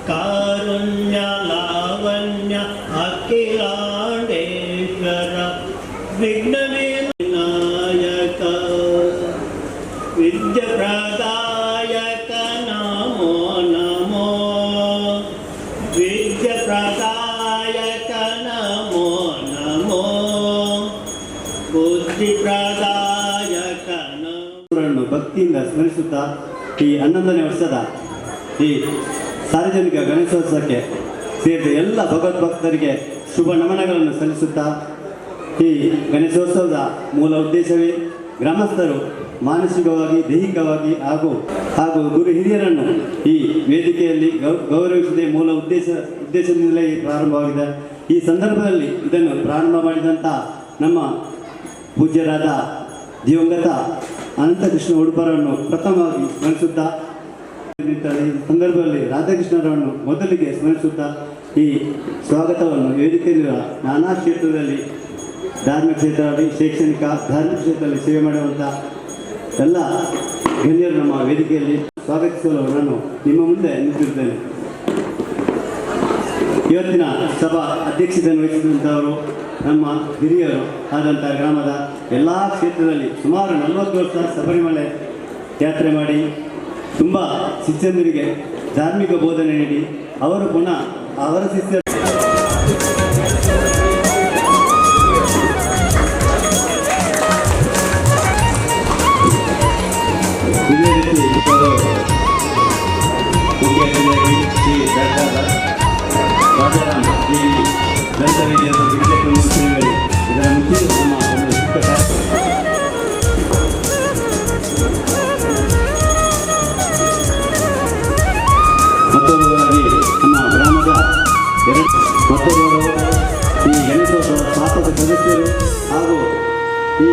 कारुण्य लावण्य अखिलांडेश्वर विघ्नविनायक विद्याप्रदायक नमो नमो विद्याप्रदायक नमो नमो बुद्धिप्रदायक ನಮೋ ಭಕ್ತಿಯಿಂದ ಸ್ಮರಿಸುತ್ತಾ ಈ 11ನೇ ವರ್ಷದ ಈ ಸಾರ್ವಜನಿಕ ಗಣೇಶೋತ್ಸವಕ್ಕೆ ಸೇರಿದ ಎಲ್ಲ ಭಗವದ್ಭಕ್ತರಿಗೆ ಶುಭ ನಮನಗಳನ್ನು ಸಲ್ಲಿಸುತ್ತಾ ಈ ಗಣೇಶೋತ್ಸವದ ಮೂಲ ಉದ್ದೇಶವೇ ಗ್ರಾಮಸ್ಥರು ಮಾನಸಿಕವಾಗಿ ದೈಹಿಕವಾಗಿ ಹಾಗೂ ಗುರು ಹಿರಿಯರನ್ನು ಈ ವೇದಿಕೆಯಲ್ಲಿ ಗೌರವಿಸುವುದೇ ಮೂಲ ಉದ್ದೇಶದಿಂದಲೇ ಪ್ರಾರಂಭವಾಗಿದೆ. ಈ ಸಂದರ್ಭದಲ್ಲಿ ಇದನ್ನು ಪ್ರಾರಂಭ ಮಾಡಿದಂಥ ನಮ್ಮ ಪೂಜ್ಯರಾದ ದಿವಂಗತ ಅನಂತಕೃಷ್ಣ ಉಡುಪರನ್ನು ಪ್ರಥಮವಾಗಿ ಸ್ಮರಿಸುತ್ತಾ ಈ ಸಂದರ್ಭದಲ್ಲಿ ರಾಧಾಕೃಷ್ಣರನ್ನು ಮೊದಲಿಗೆ ಸ್ಮರಿಸುತ್ತಾ ಈ ಸ್ವಾಗತವನ್ನು ವೇದಿಕೆಯಲ್ಲಿರುವ ನಾನಾ ಕ್ಷೇತ್ರದಲ್ಲಿ ಧಾರ್ಮಿಕ ಕ್ಷೇತ್ರದಲ್ಲಿ ಶೈಕ್ಷಣಿಕ ಧಾರ್ಮಿಕ ಕ್ಷೇತ್ರದಲ್ಲಿ ಸೇವೆ ಮಾಡುವಂಥ ಎಲ್ಲ ಗಣ್ಯರು ನಮ್ಮ ವೇದಿಕೆಯಲ್ಲಿ ಸ್ವಾಗತಿಸಲು ನಾನು ನಿಮ್ಮ ಮುಂದೆ ನಿಂತಿರುತ್ತೇನೆ. ಇವತ್ತಿನ ಸಭಾ ಅಧ್ಯಕ್ಷತೆಯನ್ನು ವಹಿಸಿದಂಥವರು ನಮ್ಮ ಹಿರಿಯರು ಆದಂಥ ಗ್ರಾಮದ ಎಲ್ಲ ಕ್ಷೇತ್ರದಲ್ಲಿ ಸುಮಾರು 40 ವರ್ಷ ಶಬರಿಮಲೆ ಯಾತ್ರೆ ಮಾಡಿ ತುಂಬ ಶಿಷ್ಯಂದರಿಗೆ ಧಾರ್ಮಿಕ ಬೋಧನೆ ನೀಡಿ ಅವರು ಪುನಃ ಅವರ ಶಿಷ್ಯ ಇದೇ ರೀತಿ ಮುಖ್ಯ ಅತಿಥಿಯಾಗಿ ಶ್ರೀ ಡಾಕ್ಟರ್ ರಾಜಾರಾಮ್ ಈ ಗ್ರಂಥ ವಿಜಯದ ವಿದ್ಯಾಕ್ರಮ ಶ್ರೀಗಳು ಇದರ ಮುಂಚೆ ನಮ್ಮ ಒಂದು ಚಿಕ್ಕ ಮತ್ತೊಬ್ಬರಾಗಿ ನಮ್ಮ ಗ್ರಾಮದ ಮತ್ತೊಬ್ಬರು ಈ ಗಣೇಶೋತ್ಸವ ಸ್ಥಾಪಕ ಸದಸ್ಯರು ಹಾಗೂ ಈ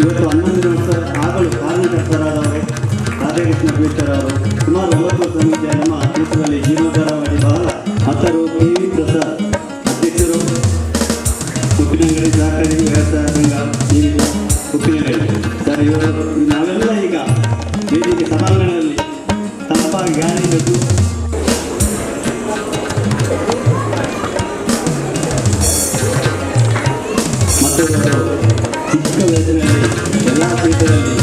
ಇವತ್ತು 11 ವರ್ಷ ಆಗಲು ಕಾರಣಕರ್ತರಾದವರು ರಾಧಾಕೃಷ್ಣ ಪೀಠರ್ ಅವರು ಸುಮಾರು 90 ಸಮಿತಿಯ ನಮ್ಮ ಕ್ಷೇತ್ರದಲ್ಲಿ ಜೀರ್ಣೋದ್ಧಾರ ಮಾಡಿ ಬಹಳ ಹತ್ತರು KV ಪ್ರಸಾದ್ ಅಧ್ಯಕ್ಷರು ಉಪ್ಪಿನಂಗಡಿ ಸಹಕಾರಿ ವ್ಯವಸಾಯ ಸಂಘ ಜೀವಿತ ಉಪ್ಪಿನಂಗಡಿ ಸರ್ ಇವರು ನಾವೆಲ್ಲ ಈಗ ವೇದಿಕೆ ಸಭಾಂಗಣದಲ್ಲಿ ತಂಪಾಗಿ ಗಾಳಿ ಬೆದ್ದು ಮತ್ತೊಬ್ಬರು ಚಿಕ್ಕ ವಯಸ್ಸಿನಲ್ಲಿ ಎಲ್ಲ ಕ್ಷೇತ್ರದಲ್ಲಿ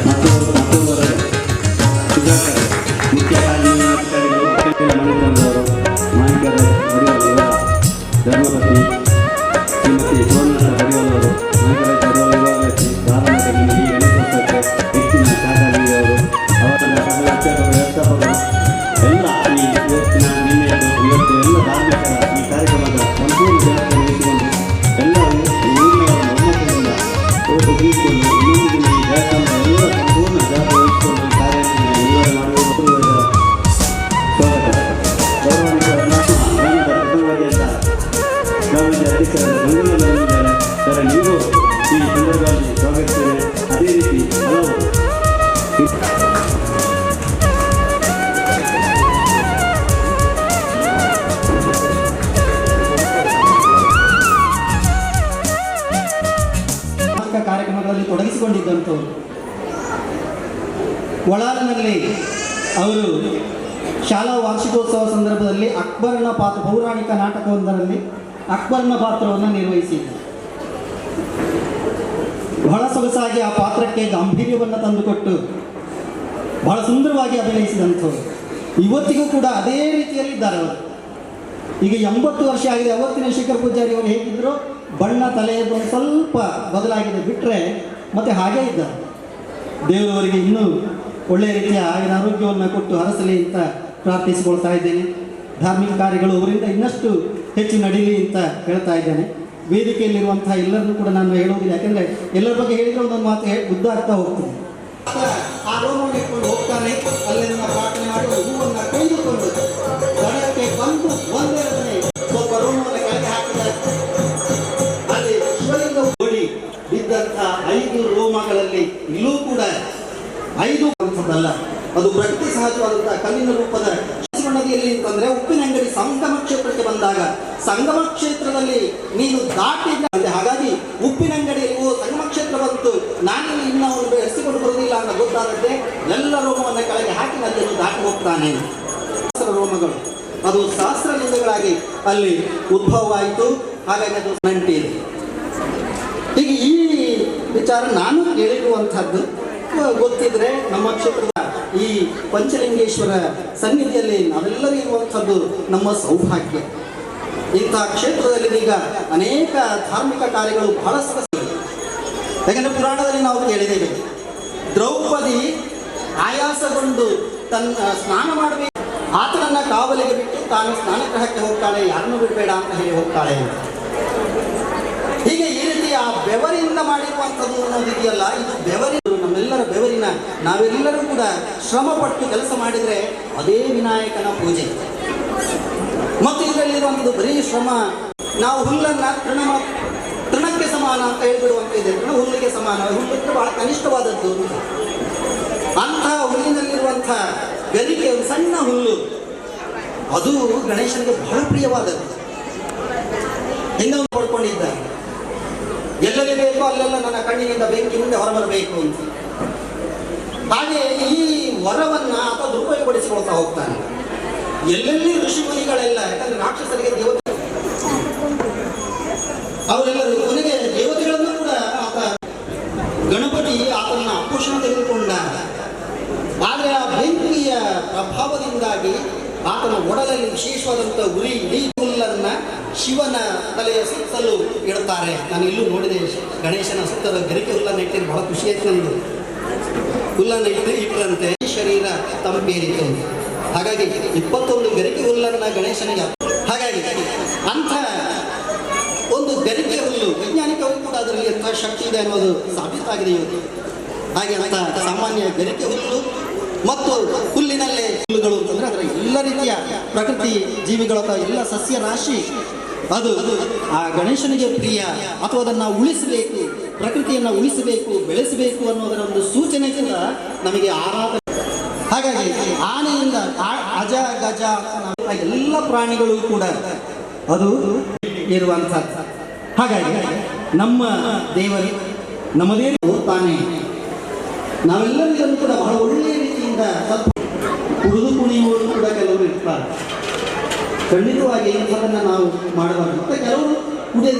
ಮತ್ತೊಬ್ಬರು ಸುಧಾಕರ್ ಮುಖ್ಯ ಕಾರ್ಯನಿರ್ವಹಣಾಧಿಕಾರಿಗಳು ಮಣಿತಂದವರು ಮಾಣಿಕರ ಬಡಿವಾಲ್ ಇವರ ಧರ್ಮಪತಿ ಶ್ರೀಮತಿ ಸೋಮನಾಥ ಬಡಿವಾಲ್ ಅವರು ಮಾಣಿಕರ ಬಡಿವಾಲ್ ವಿಭಾಗದಲ್ಲಿ ಪ್ರಾರಂಭದಲ್ಲಿ ಈ ಗಣೇಶೋತ್ಸವಕ್ಕೆ ಹೆಚ್ಚಿನ ಸಹಕಾರಿಯವರು ಅವರ ಅಧ್ಯಾಪಕ ವ್ಯವಸ್ಥಾಪಕರು ಎಲ್ಲ ಈ ಇವತ್ತಿನ ನಿನ್ನೆಯದು ಇವತ್ತು ಎಲ್ಲ ಧಾರ್ಮಿಕರ ಈ ಕಾರ್ಯಕ್ರಮದ ಸಂಪೂರ್ಣ ಜವಾಬ್ದಾರಿ ವಹಿಸಿಕೊಂಡು ಎಲ್ಲರೂ ಊರಿನವರನ್ನು ಒಮ್ಮತದಿಂದ ಓಟು ತೀರಿಸಿಕೊಂಡು ಇನ್ನೊಂದು ದಿನ ಈ ದೇವಸ್ಥಾನದ ಎಲ್ಲ ಸಂಪೂರ್ಣ ಜವಾಬ್ದಾರಿ ವಹಿಸಿಕೊಂಡು ಕಾರ್ಯಾಚರಣೆ ನಿರ್ವಹಣೆ ಮಾಡುವ ಸ್ವಾಗತ. ಗೌರವಾನ್ವಿತ ನಮ್ಮ ಗ್ರಾಮದ ಪ್ರಥಮವಾಗಿ ಅಂತ ಗ್ರಾಮದ ಅಧ್ಯಕ್ಷರಾದ ಗಂಗನವರು ಬಂದಿದ್ದಾರೆ. ಸರ್ ನೀವು ಈ ಸಂದರ್ಭದಲ್ಲಿ ಸ್ವಾಗತಿಸ್ತೇನೆ. ಅದೇ ರೀತಿ ಹಲವು ಕಾರ್ಯಕ್ರಮಗಳಲ್ಲಿ ತೊಡಗಿಸಿಕೊಂಡಿದ್ದಂಥವರು. ಒಳಾರಿನಲ್ಲಿ ಅವರು ಶಾಲಾ ವಾರ್ಷಿಕೋತ್ಸವ ಸಂದರ್ಭದಲ್ಲಿ ಅಕ್ಬರನ ಪಾತ್ರ ಪೌರಾಣಿಕ ನಾಟಕವೊಂದರಲ್ಲಿ ಅಕ್ಬರನ ಪಾತ್ರವನ್ನು ನಿರ್ವಹಿಸಿದ್ದರು. ಬಹಳ ಸೊಗಸಾಗಿ ಆ ಪಾತ್ರಕ್ಕೆ ಗಾಂಭೀರ್ಯವನ್ನು ತಂದುಕೊಟ್ಟು ಬಹಳ ಸುಂದರವಾಗಿ ಅಭಿನಯಿಸಿದಂಥವ್ರು. ಇವತ್ತಿಗೂ ಕೂಡ ಅದೇ ರೀತಿಯಲ್ಲಿದ್ದಾರೆ ಅವರು. ಈಗ 80 ವರ್ಷ ಆಗಿದೆ. ಅವತ್ತಿನ ಶೇಖರ್ ಪೂಜಾರಿ ಅವರು ಹೇಗಿದ್ದರು, ಬಣ್ಣ ತಲೆಯದು ಸ್ವಲ್ಪ ಬದಲಾಗಿದೆ ಬಿಟ್ಟರೆ ಮತ್ತೆ ಹಾಗೇ ಇದ್ದಾರೆ. ದೇವರವರಿಗೆ ಇನ್ನೂ ಒಳ್ಳೆಯ ರೀತಿಯ ಆಗಿನ ಆರೋಗ್ಯವನ್ನು ಕೊಟ್ಟು ಹರಸಲಿ ಅಂತ ಪ್ರಾರ್ಥಿಸಿಕೊಳ್ತಾ ಇದ್ದೇನೆ. ಧಾರ್ಮಿಕ ಕಾರ್ಯಗಳು ಅವರಿಂದ ಇನ್ನಷ್ಟು ಹೆಚ್ಚು ನಡೀಲಿ ಅಂತ ಹೇಳ್ತಾ ಇದ್ದೇನೆ. ವೇದಿಕೆಯಲ್ಲಿರುವಂತಹ ಎಲ್ಲರನ್ನೂ ಕೂಡ ನಾನು ಹೇಳೋದಿಲ್ಲ, ಯಾಕೆಂದರೆ ಎಲ್ಲರ ಬಗ್ಗೆ ಹೇಳಿದರೆ ಒಂದೊಂದು ಮಾತು ಉದ್ದ ಆಗ್ತಾ ಹೋಗ್ತೀನಿ. ಆ ರೋಮವನ್ನು ಇಟ್ಕೊಂಡು ಹೋಗ್ತಾನೆ, ಅಲ್ಲಿಂದ ಪ್ರಾರ್ಥನೆ ಮಾಡಿ ಹೂವನ್ನು ಕೊಯ್ದುಕೊಂಡು ದಡಕ್ಕೆ ಬಂದು ಒಂದೆರಡನೇ ಸ್ವಲ್ಪ ರೋಮವನ್ನು ಕೆಳಗೆ ಹಾಕಿದ ಅಲ್ಲಿ ಶಿವಲಿಂಗ ಓಡಿ ಬಿದ್ದಂಥ 5 ರೋಮಗಳಲ್ಲಿ ಇಲ್ಲೂ ಕೂಡ 5 ಅಂತದಲ್ಲ, ಅದು ಪ್ರಕೃತಿ ಸಹಜವಾದಂತಹ ಕಲ್ಲಿನ ರೂಪದ ನದಿಯಲ್ಲಿ ಅಂತಂದ್ರೆ ಉಪ್ಪಿನಂಗಡಿ ಸಂಗಮ ಕ್ಷೇತ್ರಕ್ಕೆ ಬಂದಾಗ ಸಂಗಮ ಕ್ಷೇತ್ರದಲ್ಲಿ ನೀನು ದಾಟಿದ್ದ. ಹಾಗಾಗಿ ಉಪ್ಪಿನಂಗಡಿಯಲ್ಲಿ ಸಂಗಮ ಕ್ಷೇತ್ರ ಬಂತು, ನಾನಿಲ್ಲಿ ಇನ್ನು ಅವನು ಬೆಳೆಸಿಕೊಂಡು ಬರುವುದಿಲ್ಲ ಅಂತ ಗೊತ್ತಾಗುತ್ತೆ. ಎಲ್ಲ ರೋಮವನ್ನು ಕೆಳಗೆ ಹಾಕಿ ನದಿಯನ್ನು ದಾಟಿ ಹೋಗ್ತಾನೆ. ರೋಮಗಳು ಅದು ಸಹಸ್ರಲಿಂಗಗಳಾಗಿ ಅಲ್ಲಿ ಉದ್ಭವವಾಯಿತು. ಹಾಗಾಗಿ ಅದು ನಂಟಿದೆ. ಈಗ ಈ ವಿಚಾರ ನಾನು ಕೇಳಿರುವಂಥದ್ದು ಗೊತ್ತಿದ್ರೆ ನಮ್ಮ ಕ್ಷೇತ್ರದ ಈ ಪಂಚಲಿಂಗೇಶ್ವರ ಸನ್ನಿಧಿಯಲ್ಲಿ ನಾವೆಲ್ಲರೂ ಇರುವಂಥದ್ದು ನಮ್ಮ ಸೌಭಾಗ್ಯ. ಇಂಥ ಕ್ಷೇತ್ರದಲ್ಲಿ ಈಗ ಅನೇಕ ಧಾರ್ಮಿಕ ಕಾರ್ಯಗಳು ಬಹಳ ಸೊಗಸಾಗಿದೆ. ಯಾಕಂದರೆ ಪುರಾಣದಲ್ಲಿ ನಾವು ಕೇಳಿದ್ದೇವೆ, ದ್ರೌಪದಿ ಆಯಾಸಗೊಂಡು ತನ್ನ ಸ್ನಾನ ಮಾಡಬೇಕು, ಆತನನ್ನು ಕಾವಲಿಗೆ ಬಿಟ್ಟು ತಾನು ಸ್ನಾನಗೃಹಕ್ಕೆ ಹೋಗ್ತಾಳೆ, ಯಾರನ್ನೂ ಬಿಡಬೇಡ ಅಂತ ಹೇಳಿ ಹೋಗ್ತಾಳೆ ಅಂತ. ಹೀಗೆ ಈ ರೀತಿ ಆ ಬೆವರಿಂದ ಮಾಡಿರುವಂಥದ್ದು ಅನ್ನೋದಿದೆಯಲ್ಲ, ಇದು ಬೆವರಿನ ನಮ್ಮೆಲ್ಲರ ಬೆವರಿನ ನಾವೆಲ್ಲರೂ ಕೂಡ ಶ್ರಮಪಟ್ಟು ಕೆಲಸ ಮಾಡಿದರೆ ಅದೇ ವಿನಾಯಕನ ಪೂಜೆ. ಮತ್ತು ಇದರಲ್ಲಿರುವಂಥದ್ದು ಬರೀ ಶ್ರಮ. ನಾವು ಹುಲ್ಲನ್ನು ತೃಣಕ್ಕೆ ಸಮಾನ ಅಂತ ಹೇಳ್ಬಿಡುವಂತಿದೆ. ತೃಣ ಹುಲ್ಲಿಗೆ ಸಮಾನ. ಹುಲ್ಲು ಬಹಳ ಕನಿಷ್ಠವಾದದ್ದು. ಅಂತಹ ಹುಲ್ಲಿನಲ್ಲಿರುವಂಥ ಗರಿಕೆ ಒಂದು ಸಣ್ಣ ಹುಲ್ಲು, ಅದು ಗಣೇಶನಿಗೆ ಬಹಳ ಪ್ರಿಯವಾದದ್ದು. ಇನ್ನೊಂದು ಪಡ್ಕೊಂಡಿದ್ದ, ಎಲ್ಲೆಲ್ಲಿ ಬೇಕೋ ಅಲ್ಲೆಲ್ಲ ನನ್ನ ಕಣ್ಣಿನಿಂದ ಬೆಂಕಿ ಮುಂದೆ ಹೊರಬರಬೇಕು ಅಂತ. ಹಾಗೆ ಈ ವರವನ್ನ ಆತ ದುರುಪಯೋಗಪಡಿಸಿಕೊಳ್ತಾ ಹೋಗ್ತಾನೆ. ಎಲ್ಲೆಲ್ಲಿ ಋಷಿಮುನಿಗಳೆಲ್ಲ, ಯಾಕಂದ್ರೆ ರಾಕ್ಷಸರಿಗೆ ದೇವತೆ ಅವರೆಲ್ಲರೂ ಕೊನೆಗೆ ದೇವತೆಗಳನ್ನು ಕೂಡ ಆತ ಗಣಪತಿ ಆತನ ಅಪೋಷಣ ತೆಗೆದುಕೊಂಡ. ಆದರೆ ಆ ಬೆಂಕಿಯ ಪ್ರಭಾವದಿಂದಾಗಿ ಆತನ ಒಡಲಲ್ಲಿ ವಿಶೇಷವಾದಂಥ ಉರಿ ಇಡೀ ಹುಲ್ಲನ್ನ ಶಿವನ ತಲೆಯ ಸುತ್ತಲೂ ಇಡ್ತಾರೆ. ನಾನು ಇಲ್ಲೂ ನೋಡಿದೆ, ಗಣೇಶನ ಸುತ್ತಲೂ ಗರಿಕೆ ಹುಲ್ಲನ್ನು ಇಟ್ಟಿದ್ದು ಬಹಳ ಖುಷಿ ಆಯ್ತು ನನಗೆ. ಹುಲ್ಲನ್ನು ಇಟ್ಟರಂತೆ ಶರೀರ ತಂಪೇರಿತು. ಹಾಗಾಗಿ 21 ಗರಿಕೆ ಹುಲ್ಲನ್ನ ಗಣೇಶನಿಗೆ. ಹಾಗಾಗಿ ಅಂಥ ಒಂದು ಗರಿಕೆ ಹುಲ್ಲು ವೈಜ್ಞಾನಿಕವೂ ಕೂಡ ಅದರಲ್ಲಿ ಎಂಥ ಶಕ್ತಿ ಇದೆ ಅನ್ನೋದು ಸಾಬೀತಾಗಿದೆ ಇವತ್ತು. ಹಾಗೆ ಅಂತ ಸಾಮಾನ್ಯ ಗರಿಕೆ ಹುಲ್ಲು ಮತ್ತು ಹುಲ್ಲಿನಲ್ಲೇ ಹುಲ್ಲುಗಳು ಅಂತಂದರೆ ಅದರ ಎಲ್ಲ ರೀತಿಯ ಪ್ರಕೃತಿ ಜೀವಿಗಳ ಎಲ್ಲ ಸಸ್ಯ ರಾಶಿ ಅದು ಆ ಗಣೇಶನಿಗೆ ಪ್ರಿಯ, ಅಥವಾ ಅದನ್ನು ಉಳಿಸಬೇಕು, ಪ್ರಕೃತಿಯನ್ನು ಉಳಿಸಬೇಕು, ಬೆಳೆಸಬೇಕು ಅನ್ನೋದರ ಒಂದು ಸೂಚನೆ ಕೂಡ ನಮಗೆ ಆರಾಧನೆ. ಹಾಗಾಗಿ ಆನೆಯಿಂದ ಅಜ ಗಜ ಎಲ್ಲ ಪ್ರಾಣಿಗಳು ಕೂಡ ಅದು ಇರುವಂಥದ್ದು. ಹಾಗಾಗಿ ನಮ್ಮ ದೇವರು ನಮ್ಮದೇ ತಾನೇ ನಾವೆಲ್ಲರಿಗೂ ಕೂಡ ಬಹಳ ಒಳ್ಳೆಯ ರೀತಿಯಿಂದ ಸ್ವಲ್ಪ ಕುಡಿದು ಕುಣಿಯುವವರು ಕೂಡ ಕೆಲವರು ಇರ್ತಾರೆ. ಖಂಡಿತವಾಗಿ ಇಂಥದನ್ನು ನಾವು ಮಾಡಬಾರ್ದು. ಮತ್ತು ಕೆಲವರು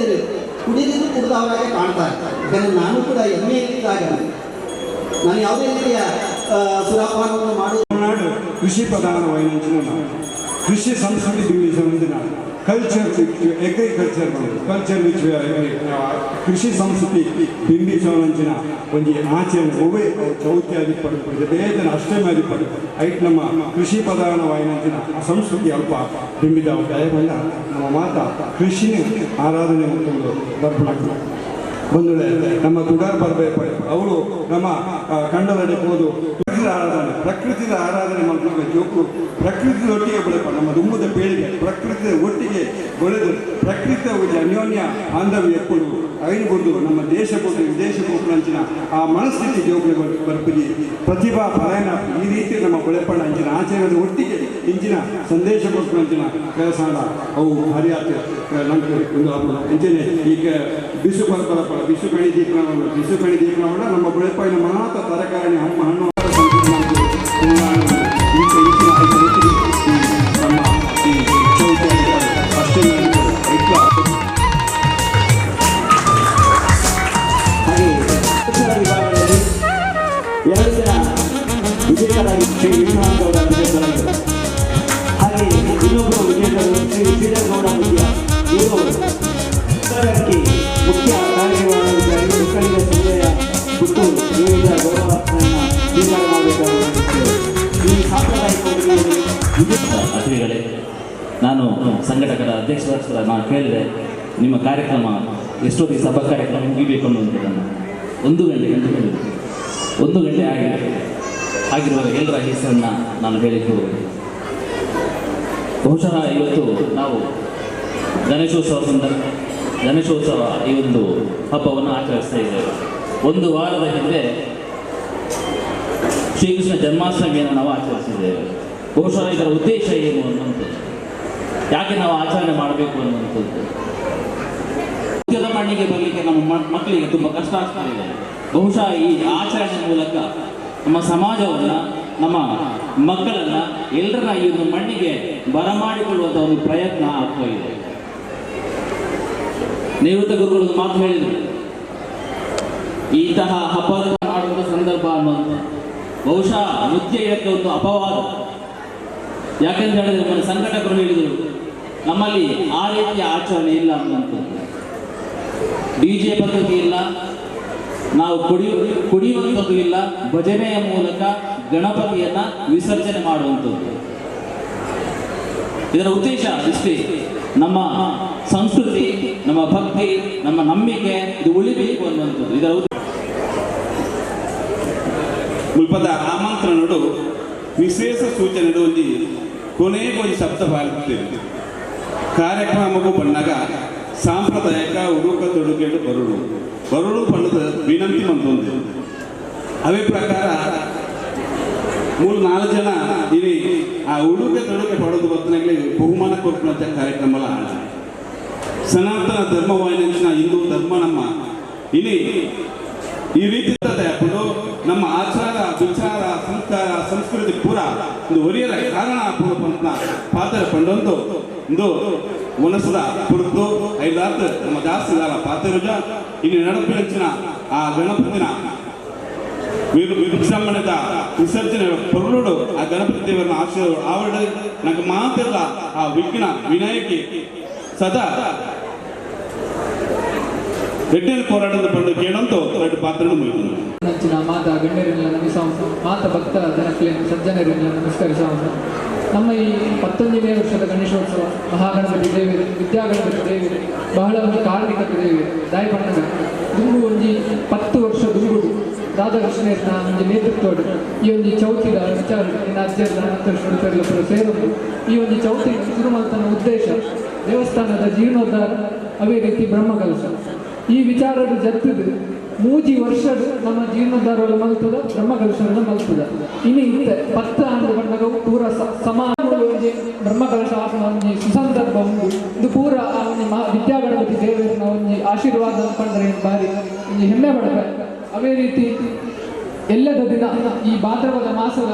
ಕುಡಿದಿದ್ದು ಕುಡಿದವರಾಗೆ ಕಾಣ್ತಾರೆ. ಯಾಕಂದರೆ ನಾನು ಕೂಡ ಎಮ್ಮೆಯಲ್ಲಿದ್ದಾಗ ನಾನು ಯಾವುದೇ ರೀತಿಯ ಸುರಾಪಾನವನ್ನು ಮಾಡುವುದು ಕೃಷಿ ಪ್ರಧಾನ ವೈನಂಚಿನ ಕೃಷಿ ಸಂಸ್ಕೃತಿ ಬಿಂಬಿಸುವಂದಿನ ಕಲ್ಚರ್ ಅಗ್ರಿಕಲ್ಚರ್ ಕಲ್ಚರ್ ವಿಚ್ ಕೃಷಿ ಸಂಸ್ಕೃತಿ ಬಿಂಬಿಸುವಂಚಿನ ಒಂದು ಆಚರಣೆ ಒವೇ ಚೌತಿ ಅಧಿಪಡಿದೆ ದೇಹದ ಅಷ್ಟಮಿ ಅಧಿಪಡಿ ಐಟ್ ನಮ್ಮ ಕೃಷಿ ಪ್ರಧಾನ ವೈನಂಚಿನ ಸಂಸ್ಕೃತಿ ಅಲ್ಪ ಬಿಂಬಿದ ದಯಬಂದ ನಮ್ಮ ಮಾತಾ ಕೃಷಿನ ಆರಾಧನೆ ಬರ್ಪಡಾಗ್ತದೆ. ಬಂಧುಗಳೇ, ನಮ್ಮ ತುಗಾರ್ ಬರಬೇಕು, ಅವರು ನಮ್ಮ ಕಂಡದಡೆ ಹೋದು ಪ್ರಕೃತಿಯ ಆರಾಧನೆ ಮಾಡ್ತಾರೆ. ಜೋಕು ಪ್ರಕೃತಿಯ ಒಟ್ಟಿಗೆ ಬೆಳೆಪ ನಮ್ಮ ದುಮ್ಮದ ಪೀಳಿಗೆ ಪ್ರಕೃತಿಯ ಒಟ್ಟಿಗೆ ಬೆಳೆದು ಪ್ರಕೃತಿಯ ಅನ್ಯೋನ್ಯ ಬಾಂಧವ್ಯ ಎಪ್ಪಡು ಐನುಬಂದು ನಮ್ಮ ದೇಶ ಕೊಟ್ಟು ವಿದೇಶ ಕೊಟ್ಟಂಚಿನ ಆ ಮನಸ್ಥಿತಿ ಜೋಗುಳಿ ಬರ್ಪಿಡಿ ಪ್ರತಿಭಾ ಪರಾಯಣ ಈ ರೀತಿ ನಮ್ಮ ಬೆಳೆಪಣ್ಣ ಅಂಚಿನ ಆಚರಣೆದ ಒಟ್ಟಿಗೆ ಇಂಚಿನ ಸಂದೇಶ ಕೊಟ್ಟಂಚಿನ ಕೆಲಸ ಅವು ಹರಿಯಾತ ನಮಗೆ ಒಂದು ಹಬ್ಬ ಇಂಚನೆ ಈಗ ಬಿಸು ಬರಬರಪ್ಪ ಬಿಸು ಕಣಿ ದೀಪನವಣ್ಣ ನಮ್ಮ ಬೆಳೆಪಾಯಿನ ಮಾತ ತರಕಾರಿ ಹಣ್ಣು ವಿಜೇತರಾಗಿ ಶ್ರೀ ವಿಶ್ವನಾಥ್ ಗೌಡ ವಿಜೇತರಾಗಿದ್ದರು. ಹಾಗೆ ಇನ್ನೊಬ್ಬರು ವಿಜೇತರು ಶ್ರೀ ಶ್ರೀಧರ್ ಮುಖ್ಯ ಇವರು ಮುಖ್ಯ ಕಾರ್ಯಕ್ರಮವಾಗಿ ಮಕ್ಕಳಿಗೆ ಸಮುದಾಯ ಪುತ್ತೂರು ವಿವಿಧ ಗೌರವಗಳನ್ನು ಸ್ವೀಕಾರ ಮಾಡಬೇಕಾಗುತ್ತದೆ. ಈ ಸಾಂಪ್ರದಾಯಿಕ ಅತಿಥಿಗಳೇ, ನಾನು ಸಂಘಟಕರ ಅಧ್ಯಕ್ಷರ ನಾನು ಕೇಳಿದೆ, ನಿಮ್ಮ ಕಾರ್ಯಕ್ರಮ ಎಷ್ಟೊತ್ತಿಗೆ ಸಭಾ ಕಾರ್ಯಕ್ರಮ ಮುಗಿಬೇಕು ಅನ್ನುವಂಥದ್ದನ್ನು 1 ಗಂಟೆ ಆಗಿರುವಾಗ ಎಲ್ಲರ ಹೆಸರನ್ನು ನಾನು ಹೇಳಿದ್ದು. ಬಹುಶಃ ಇವತ್ತು ನಾವು ಗಣೇಶೋತ್ಸವ ಈ ಒಂದು ಹಬ್ಬವನ್ನು ಆಚರಿಸ್ತಾ ಇದ್ದೇವೆ. 1 ವಾರದ ಹಿಂದೆ ಶ್ರೀಕೃಷ್ಣ ಜನ್ಮಾಷ್ಟಮಿಯನ್ನು ನಾವು ಆಚರಿಸಿದ್ದೇವೆ. ಬಹುಶಃ ಇದರ ಉದ್ದೇಶ ಏನು ಅನ್ನುವಂಥದ್ದು, ಯಾಕೆ ನಾವು ಆಚರಣೆ ಮಾಡಬೇಕು ಅನ್ನುವಂಥದ್ದು, ಉದ್ಯೋಗ ಮಣ್ಣಿಗೆ ಬರಲಿಕ್ಕೆ ನಮ್ಮ ಮಕ್ಕಳಿಗೆ ತುಂಬ ಕಷ್ಟ ಆಗ್ತಾ ಇದೆ. ಬಹುಶಃ ಈ ಆಚರಣೆ ಮೂಲಕ ನಮ್ಮ ಸಮಾಜವನ್ನು, ನಮ್ಮ ಮಕ್ಕಳನ್ನು, ಎಲ್ಲರನ್ನ ಈ ಒಂದು ಮಣ್ಣಿಗೆ ಬರಮಾಡಿಕೊಳ್ಳುವಂಥ ಒಂದು ಪ್ರಯತ್ನ ಆಗ್ತಾ ಇದೆ. ನಿವೃತ್ತ ಗುರುಗಳು ಮಾತು ಹೇಳಿದರು, ಇಂತಹ ಹಬ್ಬದ ಮಾಡುವ ಸಂದರ್ಭ ಅನ್ನುವಂಥ ಬಹುಶಃ ನೃತ್ಯ ಇದಕ್ಕೆ ಒಂದು ಅಪವಾದ. ಯಾಕೆಂತ ಹೇಳಿದ್ರೆ ನಮ್ಮ ಸಂಘಟಕರು ಹೇಳಿದರು, ನಮ್ಮಲ್ಲಿ ಆ ರೀತಿಯ ಆಚರಣೆ ಇಲ್ಲ ಅನ್ನುವಂಥದ್ದು. DJ ಪದ್ಧತಿ ಇಲ್ಲ, ನಾವು ಕುಡಿಯುವಂಥದ್ದು ಇಲ್ಲ, ಭಜನೆಯ ಮೂಲಕ ಗಣಪತಿಯನ್ನ ವಿಸರ್ಜನೆ ಮಾಡುವಂಥದ್ದು. ಇದರ ಉದ್ದೇಶ ಇಷ್ಟೇ, ನಮ್ಮ ಸಂಸ್ಕೃತಿ, ನಮ್ಮ ಭಕ್ತಿ, ನಮ್ಮ ನಂಬಿಕೆ ಇದು ಉಳಿಬೇಕು ಅನ್ನುವಂಥದ್ದು ಇದರ ಮುಲ್ಪದ ಆಮಂತ್ರಣಡು ವಿಶೇಷ ಸೂಚನೆಡು ಒಂದು ಕೊನೆಗೆ ಒಂದು ಶಬ್ದ ಬಾರುತ್ತೇವೆ. ಕಾರ್ಯಕ್ರಮಕ್ಕೂ ಬಂದಾಗ ಸಾಂಪ್ರದಾಯಿಕ ಉಡುಕ ತೊಡುಗೆಡು ಬರುಡು ಪಣ್ಣದ ವಿನಂತಿ ಮಂತೊಂದು ಅವೇ ಪ್ರಕಾರ ಮೂರು-ನಾಲ್ಕು ಜನ ಇಲ್ಲಿ ಆ ಉಡುಗೆ ತೊಡುಗೆ ಪಡೆದು ಬರ್ತನಾಗಲಿ ಬಹುಮಾನ ಕೊಡುವಂಥ ಕಾರ್ಯಕ್ರಮ ಸನಾತನ ಧರ್ಮವಾಯಿನ ಹಿಂದೂ ಧರ್ಮ ನಮ್ಮ ಇಲ್ಲಿ ಈ ರೀತಿ ಹಾಕೊಂಡು ನಮ್ಮ ಆಚಾರ ವಿಚಾರ ಸಂಸ್ಕಾರ ಸಂಸ್ಕೃತಿ ಪೂರ ಒಂದು ಒರಿಯರ ಕಾರಣ ಪೂರ್ಣ ಪಾತ್ರ ಪಂಡೊಂದು ಒಂದು ಮನಸ್ಸದ ಕುರಿತು ಐದಾರು ನಮ್ಮ ಜಾಸ್ತಿ ಪಾತ್ರಜ ಇಲ್ಲಿ ನಡಪಿನ ಆ ಗಣಪತಿನ ವಿಜೃಂಭಣೆದ ವಿಸರ್ಜನೆ ಪೊರುಳು ಆ ಗಣಪತಿ ದೇವರನ್ನ ಆಶೀರ್ವಾದ ಆವಡ ನಂಗೆ ಮಾತಿಲ್ಲ ಆ ವಿಘ್ನ ವಿನಾಯಕಿ ಸದಾ ರೆಡ್ಡಿನ ಹೋರಾಟದ ಪಂಡು ಕೇಳಂತೂ ಎರಡು ಪಾತ್ರ ನಂಚಿನ ಮಾತ ಗಣ್ಯರನ್ನೆಲ್ಲ ನಮಿಸಾಂಸ ಮಾತ ಭಕ್ತ ಜನಕ್ಲೆಯನ್ನು ಸಜ್ಜನರನ್ನೆಲ್ಲ ನಮಸ್ಕರಿಸಾಂಸ ನಮ್ಮ ಈ 11ನೇ ವರ್ಷದ ಗಣೇಶೋತ್ಸವ ಮಹಾಗಣಪತಿ ದೇವಿರು ವಿದ್ಯಾಗಣಪತಿ ದೇವಿರು ಬಹಳ ಒಂದು ಕಾರ್ಮಿಕತೆ ದೇವಿರು ದಾಯಪಣ್ಣಗ ದುಂಗು ಒಂಜಿ 10 ವರ್ಷ ದುಂಗುಡು ರಾಧಾಕೃಷ್ಣನ ಒಂದು ನೇತೃತ್ವಡು ಈ ಒಂದು ಚೌತಿದ ವಿಚಾರ ಅಜ್ಜರ ನಂತರ ಸೇರಲು ಈ ಒಂದು ಚೌತಿ ಶುರುಮಲ್ತನ ಉದ್ದೇಶ ದೇವಸ್ಥಾನದ ಜೀರ್ಣೋದ್ಧಾರ ಅವೇ ರೀತಿ ಬ್ರಹ್ಮಕಲಶ ಈ ವಿಚಾರದ ಜತ್ತಿದು ಮೂಜಿ ವರ್ಷದ ನಮ್ಮ ಜೀರ್ಣೋದ್ಧಾರಗಳು ಮಲ್ತದ ಬ್ರಹ್ಮಕಲಶವನ್ನು ಮಲ್ತದ ಇನ್ನು ಇತ್ತೆ 10 ಆಂಡು ಬಂದಾಗ ಪೂರ ಸಮಾನ ಬ್ರಹ್ಮಕಲಶ ಆತ್ಮ ಒಂದು ಸುಸಂದರ್ಭ ಉಂಟು ಇದು ಪೂರ ಆ ಒಂದು ವಿದ್ಯಾಗಣಪತಿ ದೇವರನ್ನ ಒಂದು ಆಶೀರ್ವಾದ ಅನ್ಕೊಂಡ್ರೆ ಬಾರಿ ಒಂದು ಹೆಮ್ಮೆ ಪಡ್ತಾರೆ ಅವೇ ರೀತಿ ಎಲ್ಲದ ದಿನ ಈ ಭಾದ್ರಪದ ಮಾಸದ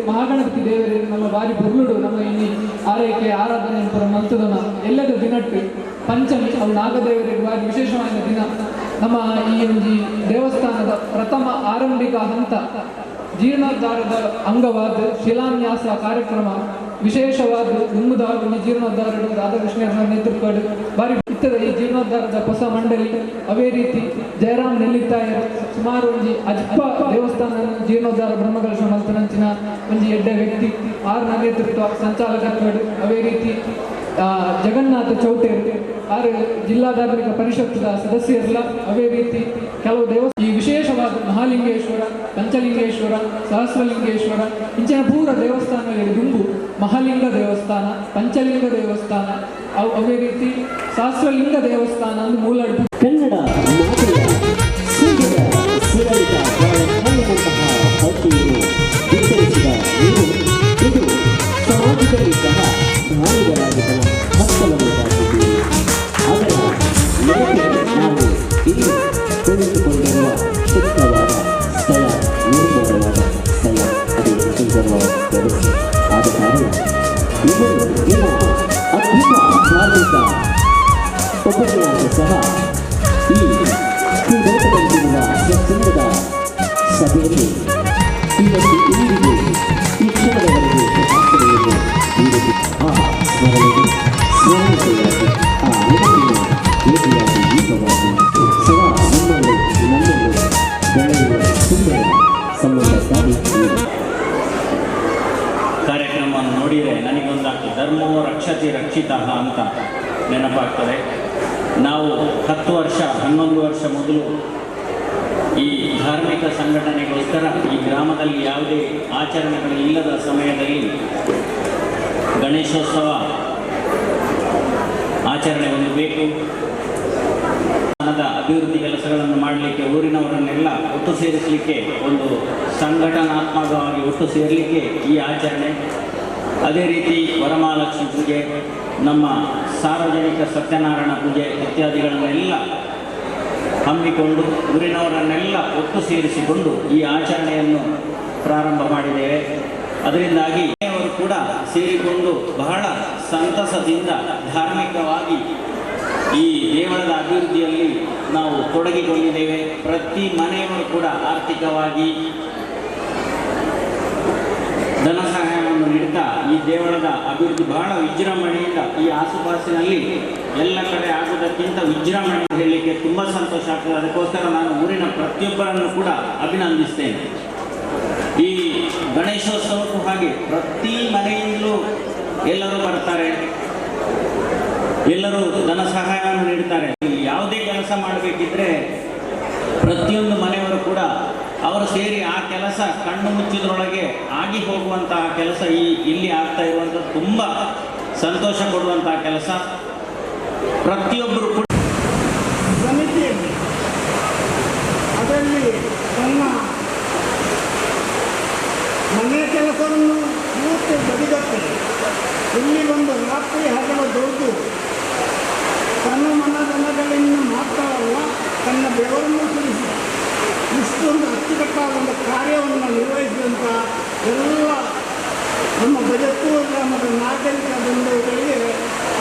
ಮಹಾಗಣಪತಿ ದೇವರಿಗೆ ನಮ್ಮ ಬಾರಿ ಬೊರ್ಲುಡು ನಮ್ಮ ಇಲ್ಲಿ ಆರೈಕೆ ಆರಾಧನೆ ಪುರ ಮಲ್ತದನ ಎಲ್ಲದ ದಿನಟ್ಟು ಪಂಚಮಿ ಅವು ನಾಗದೇವರಿಗೆ ಬಾರಿ ವಿಶೇಷವಾದ ದಿನ ನಮ್ಮ ಈ ಒಂದು ದೇವಸ್ಥಾನದ ಪ್ರಥಮ ಆರಂಭಿಕ ಹಂತ ಜೀರ್ಣೋದ್ಧಾರದ ಅಂಗವಾದ ಶಿಲಾನ್ಯಾಸ ಕಾರ್ಯಕ್ರಮ ವಿಶೇಷವಾದ ದುಂಗುದ ಒಂದು ಜೀರ್ಣೋದ್ಧಾರ ರಾಧಾಕೃಷ್ಣರ ನೇತೃತ್ವ ಬಾರಿ ಇತ್ತದ ಈ ಜೀರ್ಣೋದ್ಧಾರದ ಹೊಸ ಮಂಡಳಿ ಅವೇ ರೀತಿ ಜಯರಾಮ್ ನೆಲ್ಲಿತ್ತಾಯರು ಸುಮಾರು ಒಂದು ಅಜ್ಪ ದೇವಸ್ಥಾನ ಜೀರ್ಣೋದ್ಧಾರ ಬ್ರಹ್ಮಕಲಶ ಮಲ್ತನಂಚಿನ ಒಂದು ಎಡ್ಡೆ ವ್ಯಕ್ತಿ ಆರ್ನ ನೇತೃತ್ವ ಸಂಚಾಲಕತ್ವ ಅವೇ ರೀತಿ ಜಗನ್ನಾಥ ಚೌಟೇರು ಆರು ಜಿಲ್ಲಾ ಧಾರ್ಮಿಕ ಪರಿಷತ್ತದ ಸದಸ್ಯರಲ್ಲ ಅವೇ ರೀತಿ ಕೆಲವು ದೇವಸ್ಥಾನ ಈ ವಿಶೇಷವಾದ ಮಹಾಲಿಂಗೇಶ್ವರ ಪಂಚಲಿಂಗೇಶ್ವರ ಸಹಸ್ರಲಿಂಗೇಶ್ವರ ಇಂಚಿನ ಪೂರ ದೇವಸ್ಥಾನಗಳಿಗೆ ದುಂಬು ಮಹಾಲಿಂಗ ದೇವಸ್ಥಾನ ಪಂಚಲಿಂಗ ದೇವಸ್ಥಾನ ಅವೇ ರೀತಿ ಸಹಸ್ರಲಿಂಗ ದೇವಸ್ಥಾನ ಅಂದ್ರೆ ಮೂಲ ಕನ್ನಡ ಮಾತೆಯ ಸೂರ್ಯದ ಸುರಳಿತ ಕಣ್ಣುವಂತಹ ಭಕ್ತಿಯನ್ನು ವಿಸ್ತರಿಸಿದ ನೀವು ಇದು ಸಮಾಜದಲ್ಲಿ ಸಹ ಧಾನಿಗಳಾಗಿದ್ದ ಹಕ್ಕವನ್ನು ಸಾಧಿಸಿದ್ದೀರಿ ಅದರ ಮೇಲೆ ನಾವು ಇಲ್ಲಿ ಕುಳಿತುಕೊಂಡಿರುವ ಶುದ್ಧವಾದ ಸ್ಥಳ ನಿರ್ಮಲವಾದ ಸ್ಥಳ ಅದೇ ಸುಂದರವಾದ ವ್ಯವಸ್ಥೆ ಆದ ಕಾರಣ ಇವರು ನಿಮ್ಮ ಅದ್ಭುತ ಧಾರ್ಮಿಕ ಉಪನ್ಯಾಸ ಸಹ ಈ ಭೂಲೋಕದಲ್ಲಿರುವ ಸ್ವಚ್ಛಂದದ ಸಭೆಯಲ್ಲಿ ಇವತ್ತು ಇಂದಿಗೆ ಈ ಕ್ಷಣದವರೆಗೆ ಶತಾಬ್ದಗಳನ್ನು ನೀಡುತ್ತಿ ಆ ಸ್ಮರಣೆಗೆ ಸ್ಮರಣೆಯಾಗಿ ಆ ನೆನಪಿನ ಭೇಟಿಯಾಗಿ ದೀಪವಾಗಿ ಸದಾ ನಮ್ಮಲ್ಲಿ ಬೆಳೆಯುವ ಸುಂದರ ಸಂಬಂಧ ಸಾಧಿಸುವುದು ಕಾರ್ಯಕ್ರಮವನ್ನು ನೋಡಿದರೆ ನನಗೊಂದಾಗ್ತದೆ ಧರ್ಮೋ ರಕ್ಷತಿ ರಕ್ಷಿತ ಅಂತ ನೆನಪಾಗ್ತದೆ. ನಾವು 10 ವರ್ಷ 11 ವರ್ಷ ಮೊದಲು ಈ ಧಾರ್ಮಿಕ ಸಂಘಟನೆಗೋಸ್ಕರ ಈ ಗ್ರಾಮದಲ್ಲಿ ಯಾವುದೇ ಆಚರಣೆಗಳು ಇಲ್ಲದ ಸಮಯದಲ್ಲಿ ಗಣೇಶೋತ್ಸವ ಆಚರಣೆ ಒಂದು ಬೇಕು, ಅಭಿವೃದ್ಧಿ ಕೆಲಸಗಳನ್ನು ಮಾಡಲಿಕ್ಕೆ ಊರಿನವರನ್ನೆಲ್ಲ ಒಟ್ಟು ಸೇರಿಸಲಿಕ್ಕೆ ಒಂದು ಸಂಘಟನಾತ್ಮಕವಾಗಿ ಒಟ್ಟು ಸೇರಲಿಕ್ಕೆ ಈ ಆಚರಣೆ. ಅದೇ ರೀತಿ ವರಮಹಾಲಕ್ಷ್ಮಿ ಪೂಜೆ, ನಮ್ಮ ಸಾರ್ವಜನಿಕ ಸತ್ಯನಾರಾಯಣ ಪೂಜೆ ಇತ್ಯಾದಿಗಳನ್ನೆಲ್ಲ ಹಮ್ಮಿಕೊಂಡು ಊರಿನವರನ್ನೆಲ್ಲ ಒಟ್ಟು ಸೇರಿಸಿಕೊಂಡು ಈ ಆಚರಣೆಯನ್ನು ಪ್ರಾರಂಭ ಮಾಡಿದ್ದೇವೆ. ಅದರಿಂದಾಗಿ ಅವರು ಕೂಡ ಸೇರಿಕೊಂಡು ಬಹಳ ಸಂತಸದಿಂದ ಧಾರ್ಮಿಕವಾಗಿ ಈ ದೇವಳದ ಅಭಿವೃದ್ಧಿಯಲ್ಲಿ ನಾವು ತೊಡಗಿಕೊಂಡಿದ್ದೇವೆ. ಪ್ರತಿ ಮನೆಯವರು ಕೂಡ ಆರ್ಥಿಕವಾಗಿ ಧನ ಸಹಾಯವನ್ನು ನೀಡುತ್ತಾ ಈ ದೇವಳದ ಅಭಿವೃದ್ಧಿ ಬಹಳ ವಿಜೃಂಭಣೆಯಿಂದ ಈ ಆಸುಪಾಸಿನಲ್ಲಿ ಎಲ್ಲ ಕಡೆ ಆಗುವುದಕ್ಕಿಂತ ವಿಜೃಂಭಣೆ ಹೇಳಲಿಕ್ಕೆ ತುಂಬ ಸಂತೋಷ ಆಗ್ತದೆ. ಅದಕ್ಕೋಸ್ಕರ ನಾನು ಊರಿನ ಪ್ರತಿಯೊಬ್ಬರನ್ನು ಕೂಡ ಅಭಿನಂದಿಸ್ತೇನೆ. ಈ ಗಣೇಶೋತ್ಸವಕ್ಕೂ ಹಾಗೆ ಪ್ರತಿ ಮನೆಯಿಂದಲೂ ಎಲ್ಲರೂ ಬರ್ತಾರೆ, ಎಲ್ಲರೂ ಧನ ಸಹಾಯವನ್ನು ನೀಡುತ್ತಾರೆ. ಯಾವುದೇ ಕೆಲಸ ಮಾಡಬೇಕಿದ್ರೆ ಪ್ರತಿಯೊಂದು ಮನೆಯವರು ಕೂಡ ಅವರು ಸೇರಿ ಆ ಕೆಲಸ ಕಣ್ಣು ಮುಚ್ಚಿದ್ರೊಳಗೆ ಆಗಿ ಹೋಗುವಂತಹ ಕೆಲಸ ಇಲ್ಲಿ ಆಗ್ತಾ ಇರುವಂಥದ್ದು ತುಂಬ ಸಂತೋಷ ಕೊಡುವಂತಹ ಕೆಲಸ. ಪ್ರತಿಯೊಬ್ಬರು ಕೂಡ ಸಮಿತಿಯಲ್ಲಿ ಅದರಲ್ಲಿ ನನ್ನ ಕೆಲಸವನ್ನು ಪೂರ್ತಿ ಬದಿಗಟ್ಟಿ ಇಲ್ಲಿ ಬಂದು ರಾತ್ರಿ ಹಗಲು ದುಡಿದು ತನ್ನ ಮನದನಗಳಿಂದ ಮಾತ್ರವಲ್ಲ ತನ್ನ ಬೆವರನ್ನು ಸುರಿಸಿ ಇಷ್ಟೊಂದು ಅಚ್ಚುಕಟ್ಟಾದ ಒಂದು ಕಾರ್ಯವನ್ನು ನಿರ್ವಹಿಸಿದಂಥ ಎಲ್ಲ ನಮ್ಮ ಬಜೆತ್ತೂರು ಗ್ರಾಮದ ನಾಗರಿಕ ಬಂಧುಗಳಿಗೆ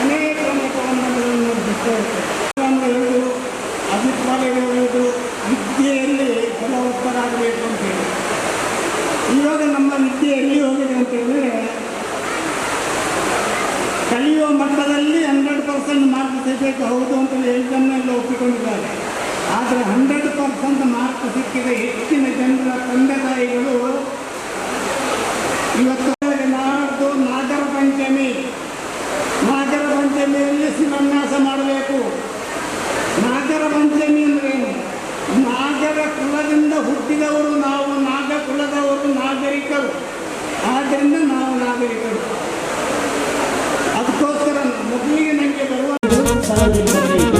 ಅನೇಕ ವಂದನೆಗಳನ್ನು ಅರ್ಪಿಸ್ತಾ ಇರ್ತೇವೆ. ಹೇಳುವುದು ಅಭಿಪ್ರಾಯ ಹೇಳುವುದು ವಿದ್ಯೆಯಲ್ಲಿ ಫಲವತ್ತರಾಗಬೇಕು ಅಂತೇಳಿ. ಇವಾಗ ನಮ್ಮ ವಿದ್ಯೆ ಎಲ್ಲಿ ಹೋಗಿದೆ ಅಂತ ಹೇಳಿದ್ರೆ ಕಲಿಯುವ ಮಟ್ಟದಲ್ಲಿ 100% ಮಾರ್ಕ್ ಸಿಗಬೇಕು ಹೌದು ಅಂತ ಹೇಳಿದ್ದನ್ನೆಲ್ಲ ಒಪ್ಪಿಕೊಂಡಿದ್ದಾರೆ. ಆದರೆ 100% ಮಾರ್ಕ್ ಸಿಕ್ಕಿದ ಹೆಚ್ಚಿನ ಜನರ ತಂದೆ ತಾಯಿಗಳು ಇವತ್ತು ನಾಡ್ದು ನಾಗರ ಪಂಚಮಿಯಲ್ಲಿ ಶಿಲಾನ್ಯಾಸ ಮಾಡಬೇಕು. ನಾಗರ ಪಂಚಮಿ ಅಂದ್ರೇನು? ನಾಗರ ಕುಲದಿಂದ ಹುಟ್ಟಿದವರು ನಾವು, ನಾಗ ಕುಲದವರು ನಾಗರಿಕರು, ಆದ್ದರಿಂದ ನಾವು ನಾಗರಿಕರು. ಅದಕ್ಕೋಸ್ಕರ ಮೊದಲಿಗೆ ನನಗೆ ಬರುವ ಧನ್ಯವಾದಗಳು.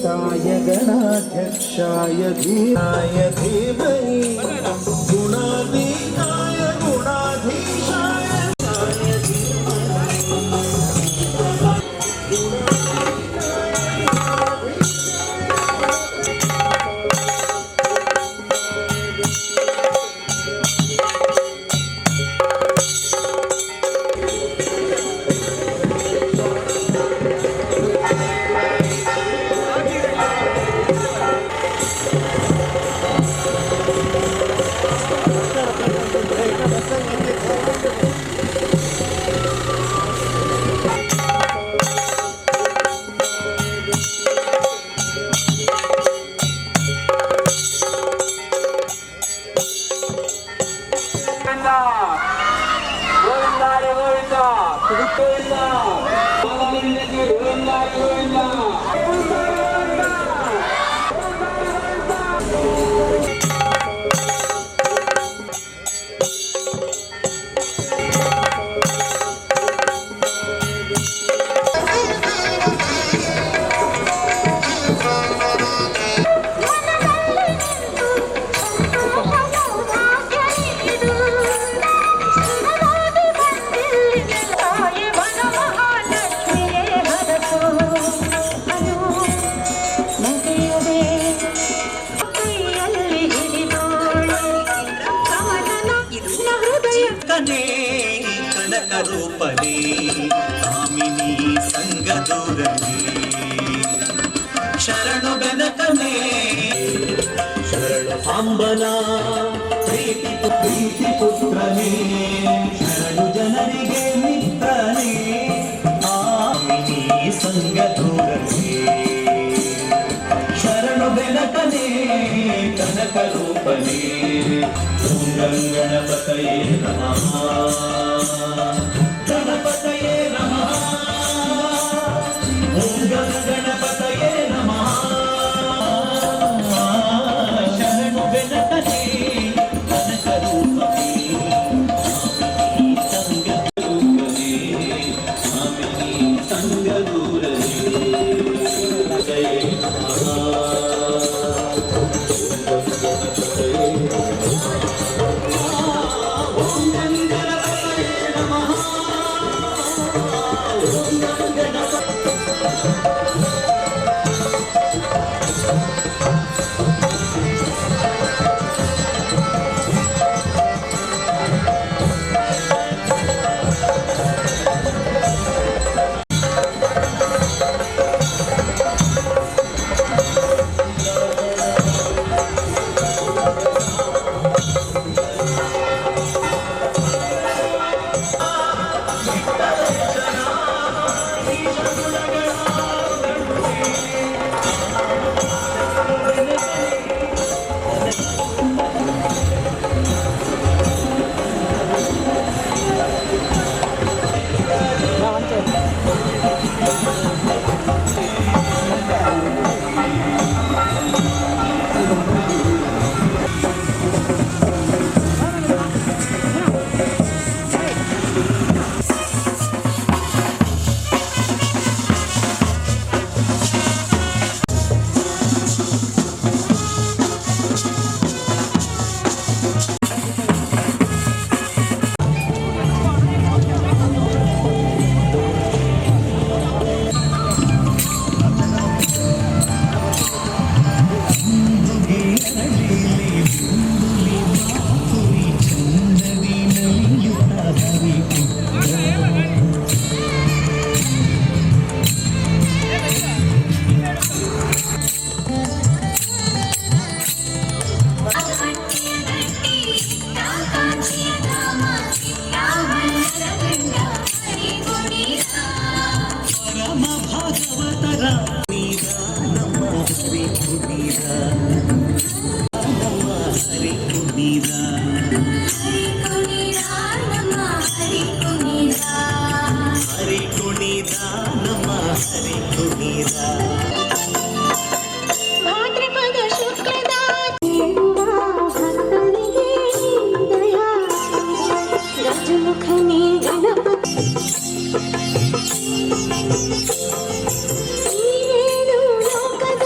गणेशाय गणाध्यक्षाय धीराय धीमहि गुणाधीशाय गुणाधीशाय ಕನಕರೂಪನೇ ಕಾಮಿನಿ ಸಂಗದೂರನೇ ಶರಣು ಬೆನಕನೇ ಶರಣ ಸಾಂಬನ ಪ್ರೀತಿ ಪುತ್ರನೇ ಶರಣು ಜನರಿಗೆ ಮಿತ್ರನೇ ಕಾಮಿನಿ ಸಂಗದೂರನೇ ಶರಣು ಬೆನಕನೇ ಕನಕರೂಪನೇ ಗಣಪತಯೇ ನಮಃ ಗಣಪತಯೇ ನಮಃ ಓಂ ಗಣಪತಯೇ ನಮಃ ಶರಣು ಬೆನಕನೇ ಕನಕರೂಪನೇ ಸಂಗರೂಪನೇ ಸ್ವಾಮಿನಿ ಸಂಗದೂರನೇ ಜಯ ನಮಃ ನೀವೇನು ಲೋಕದ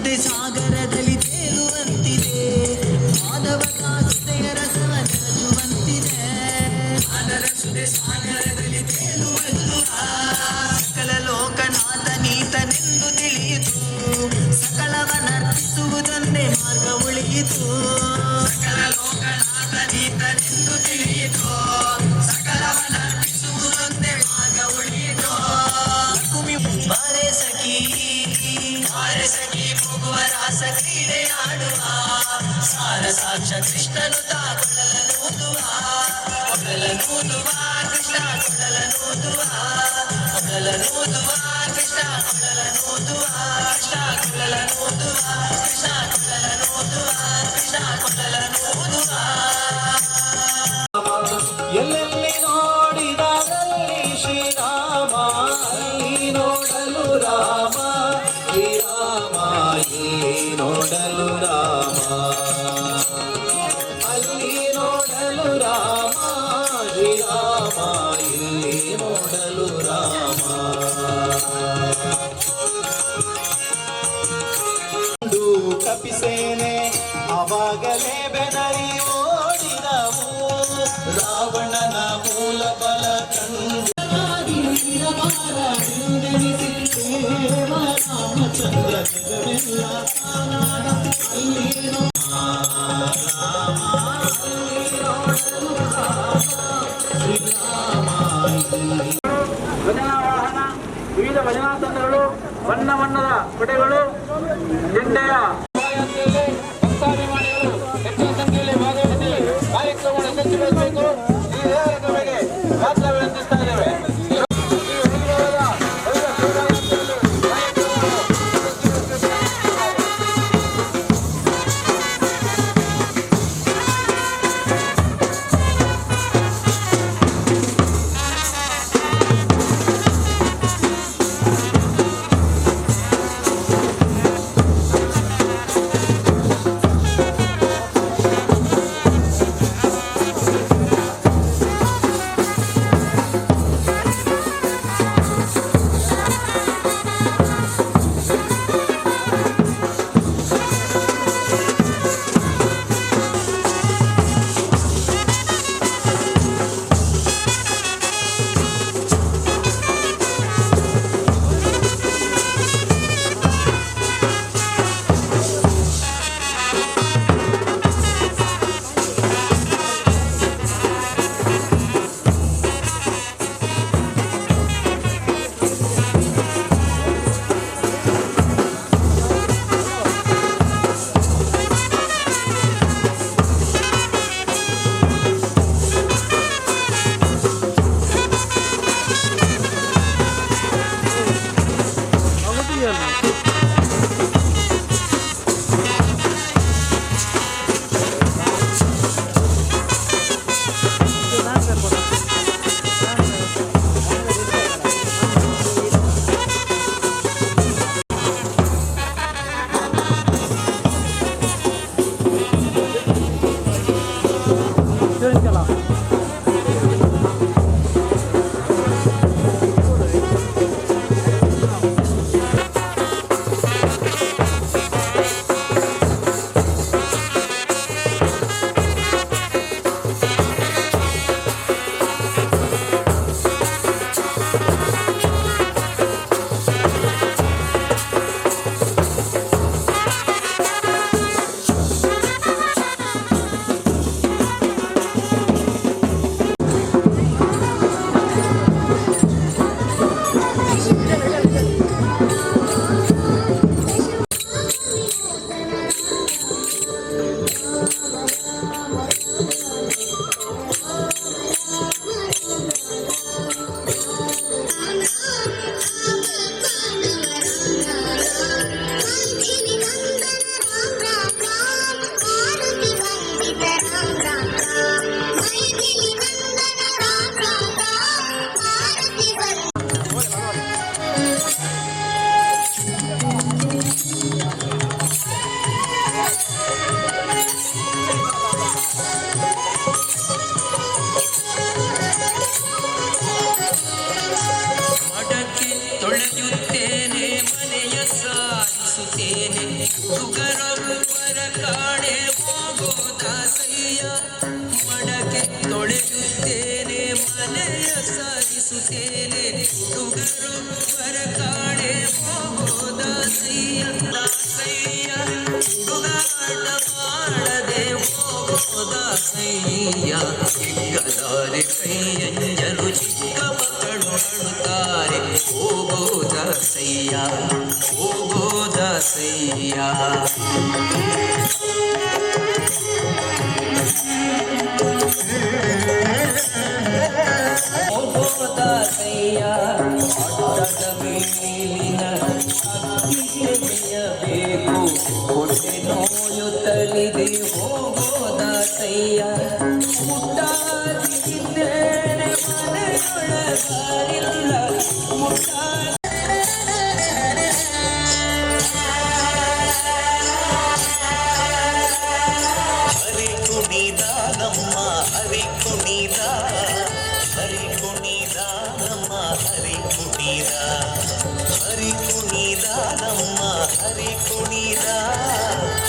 ಸುದೆ ಸಾಗರದಲ್ಲಿ ತೇಲುವಂತಿದೆ ಮಾಧವ ಕಾಸುದೆಯ ರಸವ ನೆರಚುವಂತಿದೆ ಅದರ ಸುದೆ ಸಾಗರದಲ್ಲಿ ತೇಲುವಂತು ಸಕಲ ಲೋಕನಾಥ ನೀತನೆಂದು ತಿಳಿಯಿತು ಸಕಲವನರ್ಪಿಸುವುದೊಂದೇ ಮಾರ್ಗ ಉಳಿಯಿತು ಸಕಲ ಲೋಕನಾಥ ನೀತನೆಂದು ತಿಳಿಯಿತು ಸಕಲವನರ್ಪಿಸುವುದೊಂದೇ ಮಾರ್ಗ ಉಳಿಯಿತು ಬಾರೆ ಸಖಿ ಹೋಗುವ ರಾಸ ಕ್ರೀಡೆ ಆಡುವ ಸಾರ ಸಾಕ್ಷ ಕೃಷ್ಣನು ಕೊಳಲನೂದುವ ಕೃಷ್ಣ ಕೊಳಲನೂದುವ ಕೃಷ್ಣ ಕೊಳಲನೂದುವ ಕೃಷ್ಣ ಕೊಳಲನೂದುವ ಕೃಷ್ಣ ಕೊಳಲನೂದುವ ಕೃಷ್ಣ ಕೊಳಲನೂದುವ ಎಲ್ಲೆಲ್ಲಿ ನೋಡಿದಲ್ಲಿ ಶ್ರೀರಾಮ ಅಲ್ಲಿ ನೋಡಲು ರಾಮ ಶ್ರೀರಾಮ ಇಲ್ಲಿ ನೋಡಲು ರಾಮ ಅಲ್ಲಿ ನೋಡಲು ರಾಮ ಶ್ರೀರಾಮ ಇಲ್ಲಿ ನೋಡಲು ರಾಮ ಕಪಿಸೇನೆ ಅವಾಗಲೇ ಬೆದರಿ ಓಡಿದವು ರಾವಣನ ಮೂಲ ಬಲ ಕಂಡು ರಾಮಚಂದ್ರ ಜಗವೆಲ್ಲ ಧ್ವಜವಾಹನ ವಿವಿಧ ಭಜನಾ ತಂಡಗಳು ಬಣ್ಣ ಬಣ್ಣದ ಪಡೆಗಳು ಜೆಂಡೆಯ ಭಕ್ತಾಭಿಮಾನಿಗಳು ಹೆಚ್ಚಿನ ಸಂಖ್ಯೆಯಲ್ಲಿ ಭಾಗವಹಿಸಿ ಕಾರ್ಯಕ್ರಮವನ್ನು ಯಶಸ್ವಿಗೊಳಿಸಬೇಕು ಈ ದೇವರ ಕೃಪೆಗೆ ಮಾತ್ರ ವಿನಂತಿಸ್ತಾ ಇದ್ದೇವೆ. ಹುಡುಗರೊಬ್ಬರ ಕಾಣೆ ಹೋಗೋದಾಸಯ್ಯ ಮಡಕೆ ತೊಳೆಯುತ್ತೇನೆ ಮನೆಯ ಸಾರಿಸುತ್ತೇನೆ ಹುಡುಗರೊಬ್ಬರ ಕಾಣೆ ಹೋಗೋದಾಸಯ್ಯ ದಾಸಯ್ಯ ಹುಡುಗಾಟ ಮಾಡದೆ ಹೋಗೋದಾಸಯ್ಯ ಚಿಕ್ಕದಾರೆ ಕೈಯಂಜಲು ಚಿಕ್ಕ ಮಕ್ಕಳು ಅಳುತ್ತಾರೆ ಹೋಗೋದಾಸಯ್ಯ ಹೋಗೋದಾಸಯ್ಯ ಹೋಗೋದಾಸಯ್ಯ ಅಡ್ಡದ ಮೇಲಿನ ಅಕ್ಕಿಗೆ ಮೇಯಬೇಕು ಹೊಟ್ಟೆ ನೋಯುತ್ತಲಿದೆ ಹೋಗೋದಾಸಯ್ಯ ಮುಟ್ಟಾದಿದ್ದೇನೆ ಮನೆಯೊಳಗಾರಿಲ್ಲ ಮುಟ್ಟಾದ ಹರಿ ಕುಣಿದ ನಮ್ಮ ಹರಿ ಕುಣಿದ ಹರಿ ಕುಣಿದ ನಮ್ಮ ಹರಿ ಕುಣಿದ ಹರಿ ಕುಣಿದ ನಮ್ಮ ಹರಿ ಕುಣಿದ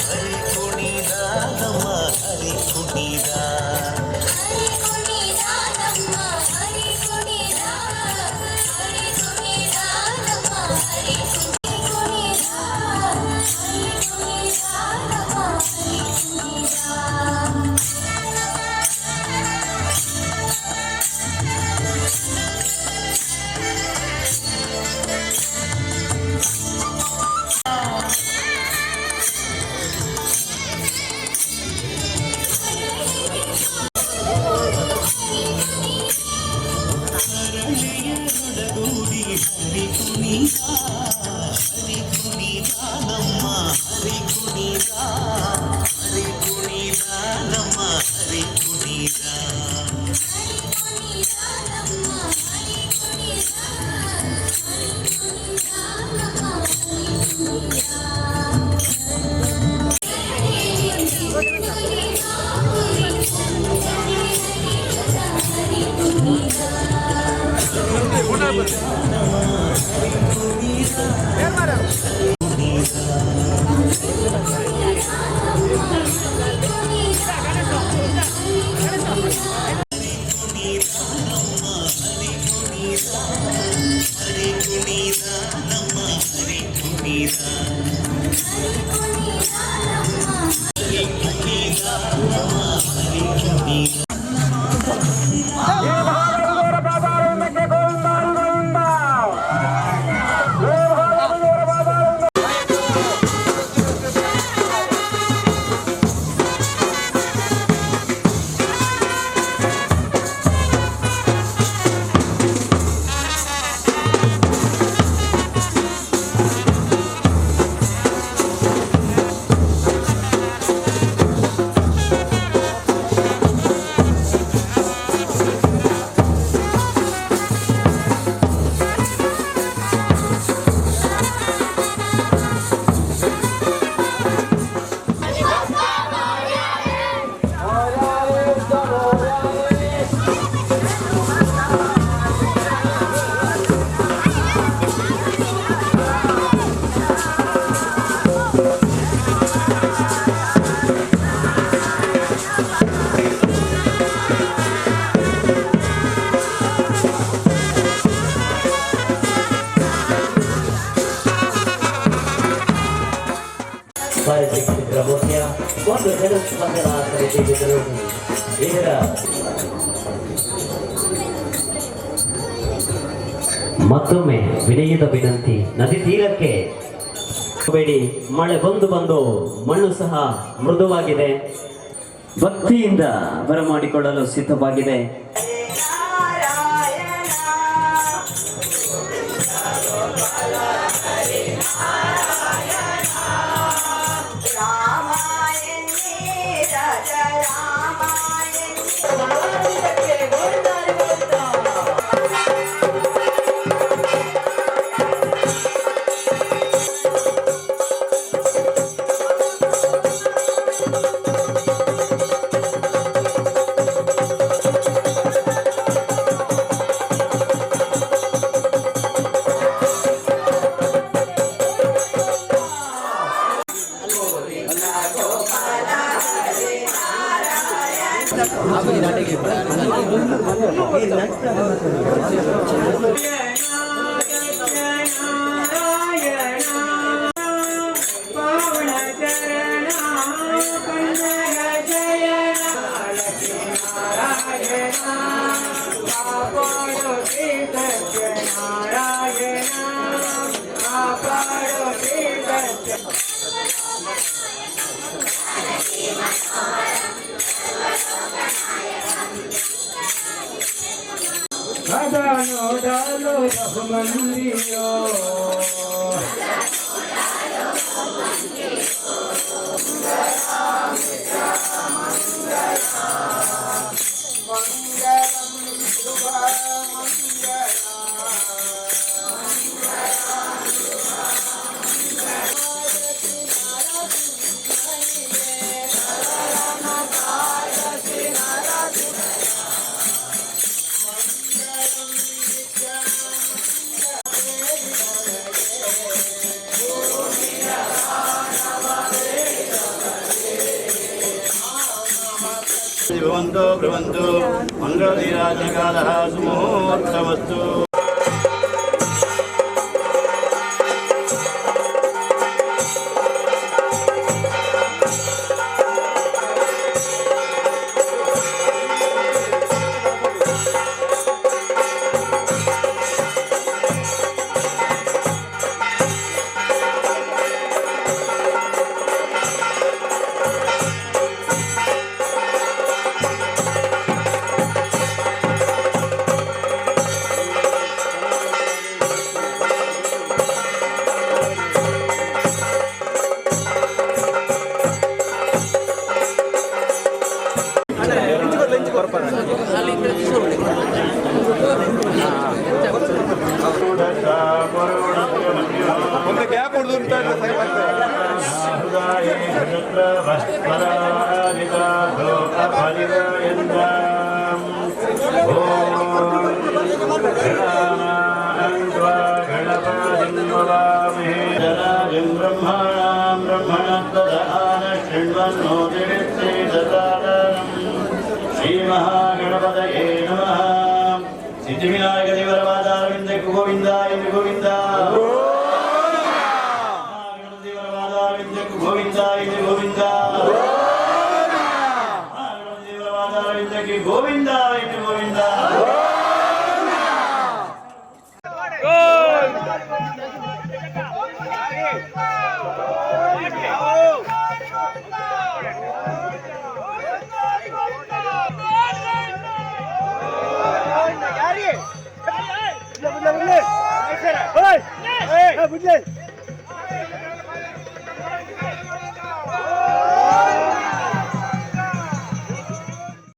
ಹರಿ ಕುಣಿದ ನಮ್ಮ ಹರಿ ಕುಣಿದ ಹರಳಿಯರೊಡಗೂಡಿ ಹರಿ ಕುಣಿದ ನಮ್ಮ ಹರಿ ಕುಣಿದ ನಮ್ಮ ಹರಿ ಕುಣಿದ ಒಂದು ಜನಸ್ಪಂದನ ಸಮಿತಿಗಳು ಇದರ ಮತ್ತೊಮ್ಮೆ ವಿನಯದ ವಿನಂತಿ, ನದಿ ತೀರಕ್ಕೆ ಬೇಡಿ. ಮಳೆ ಬಂದು ಮಣ್ಣು ಸಹ ಮೃದುವಾಗಿದೆ, ಭಕ್ತಿಯಿಂದ ಬರಮಾಡಿಕೊಳ್ಳಲು ಸಿದ್ಧವಾಗಿದೆ. ಭವಂತು ಭವಂತು ಮಂಗಳಧೀರಾಜ್ಞಕಾಲಃ ಸುಮುಹೂರ್ತಮಸ್ತು. ಒಂದು ಗ್ಯಾಪ್ ಹೊಡೆದು ಬ್ರಹ್ಮಣಾಂ ಬ್ರಹ್ಮಣಸ್ತದಾನ ಶೃಣ್ವನ್ನೋತಿರಿತ್ತಿ ದದಾನಂ ಶ್ರೀ ಮಹಾಗಣಪತಯೇ ನಮಃ. ಸಿದ್ಧಿವಿನಾಯಕ ದೇವರವಾದಾರವಿಂದ ಗೋವಿಂದ ಎಂದು ಗೋವಿಂದ ದೇವರವಾದಾರವಿಂದ ಗೋವಿಂದ ಎಂದು ಗೋವಿಂದ ದೇವರವಾದಾರವಿಂದಕ್ಕೆ ಗೋವಿಂದ ಎಂದು ಗೋವಿಂದ. ಯಾರಿಗೆ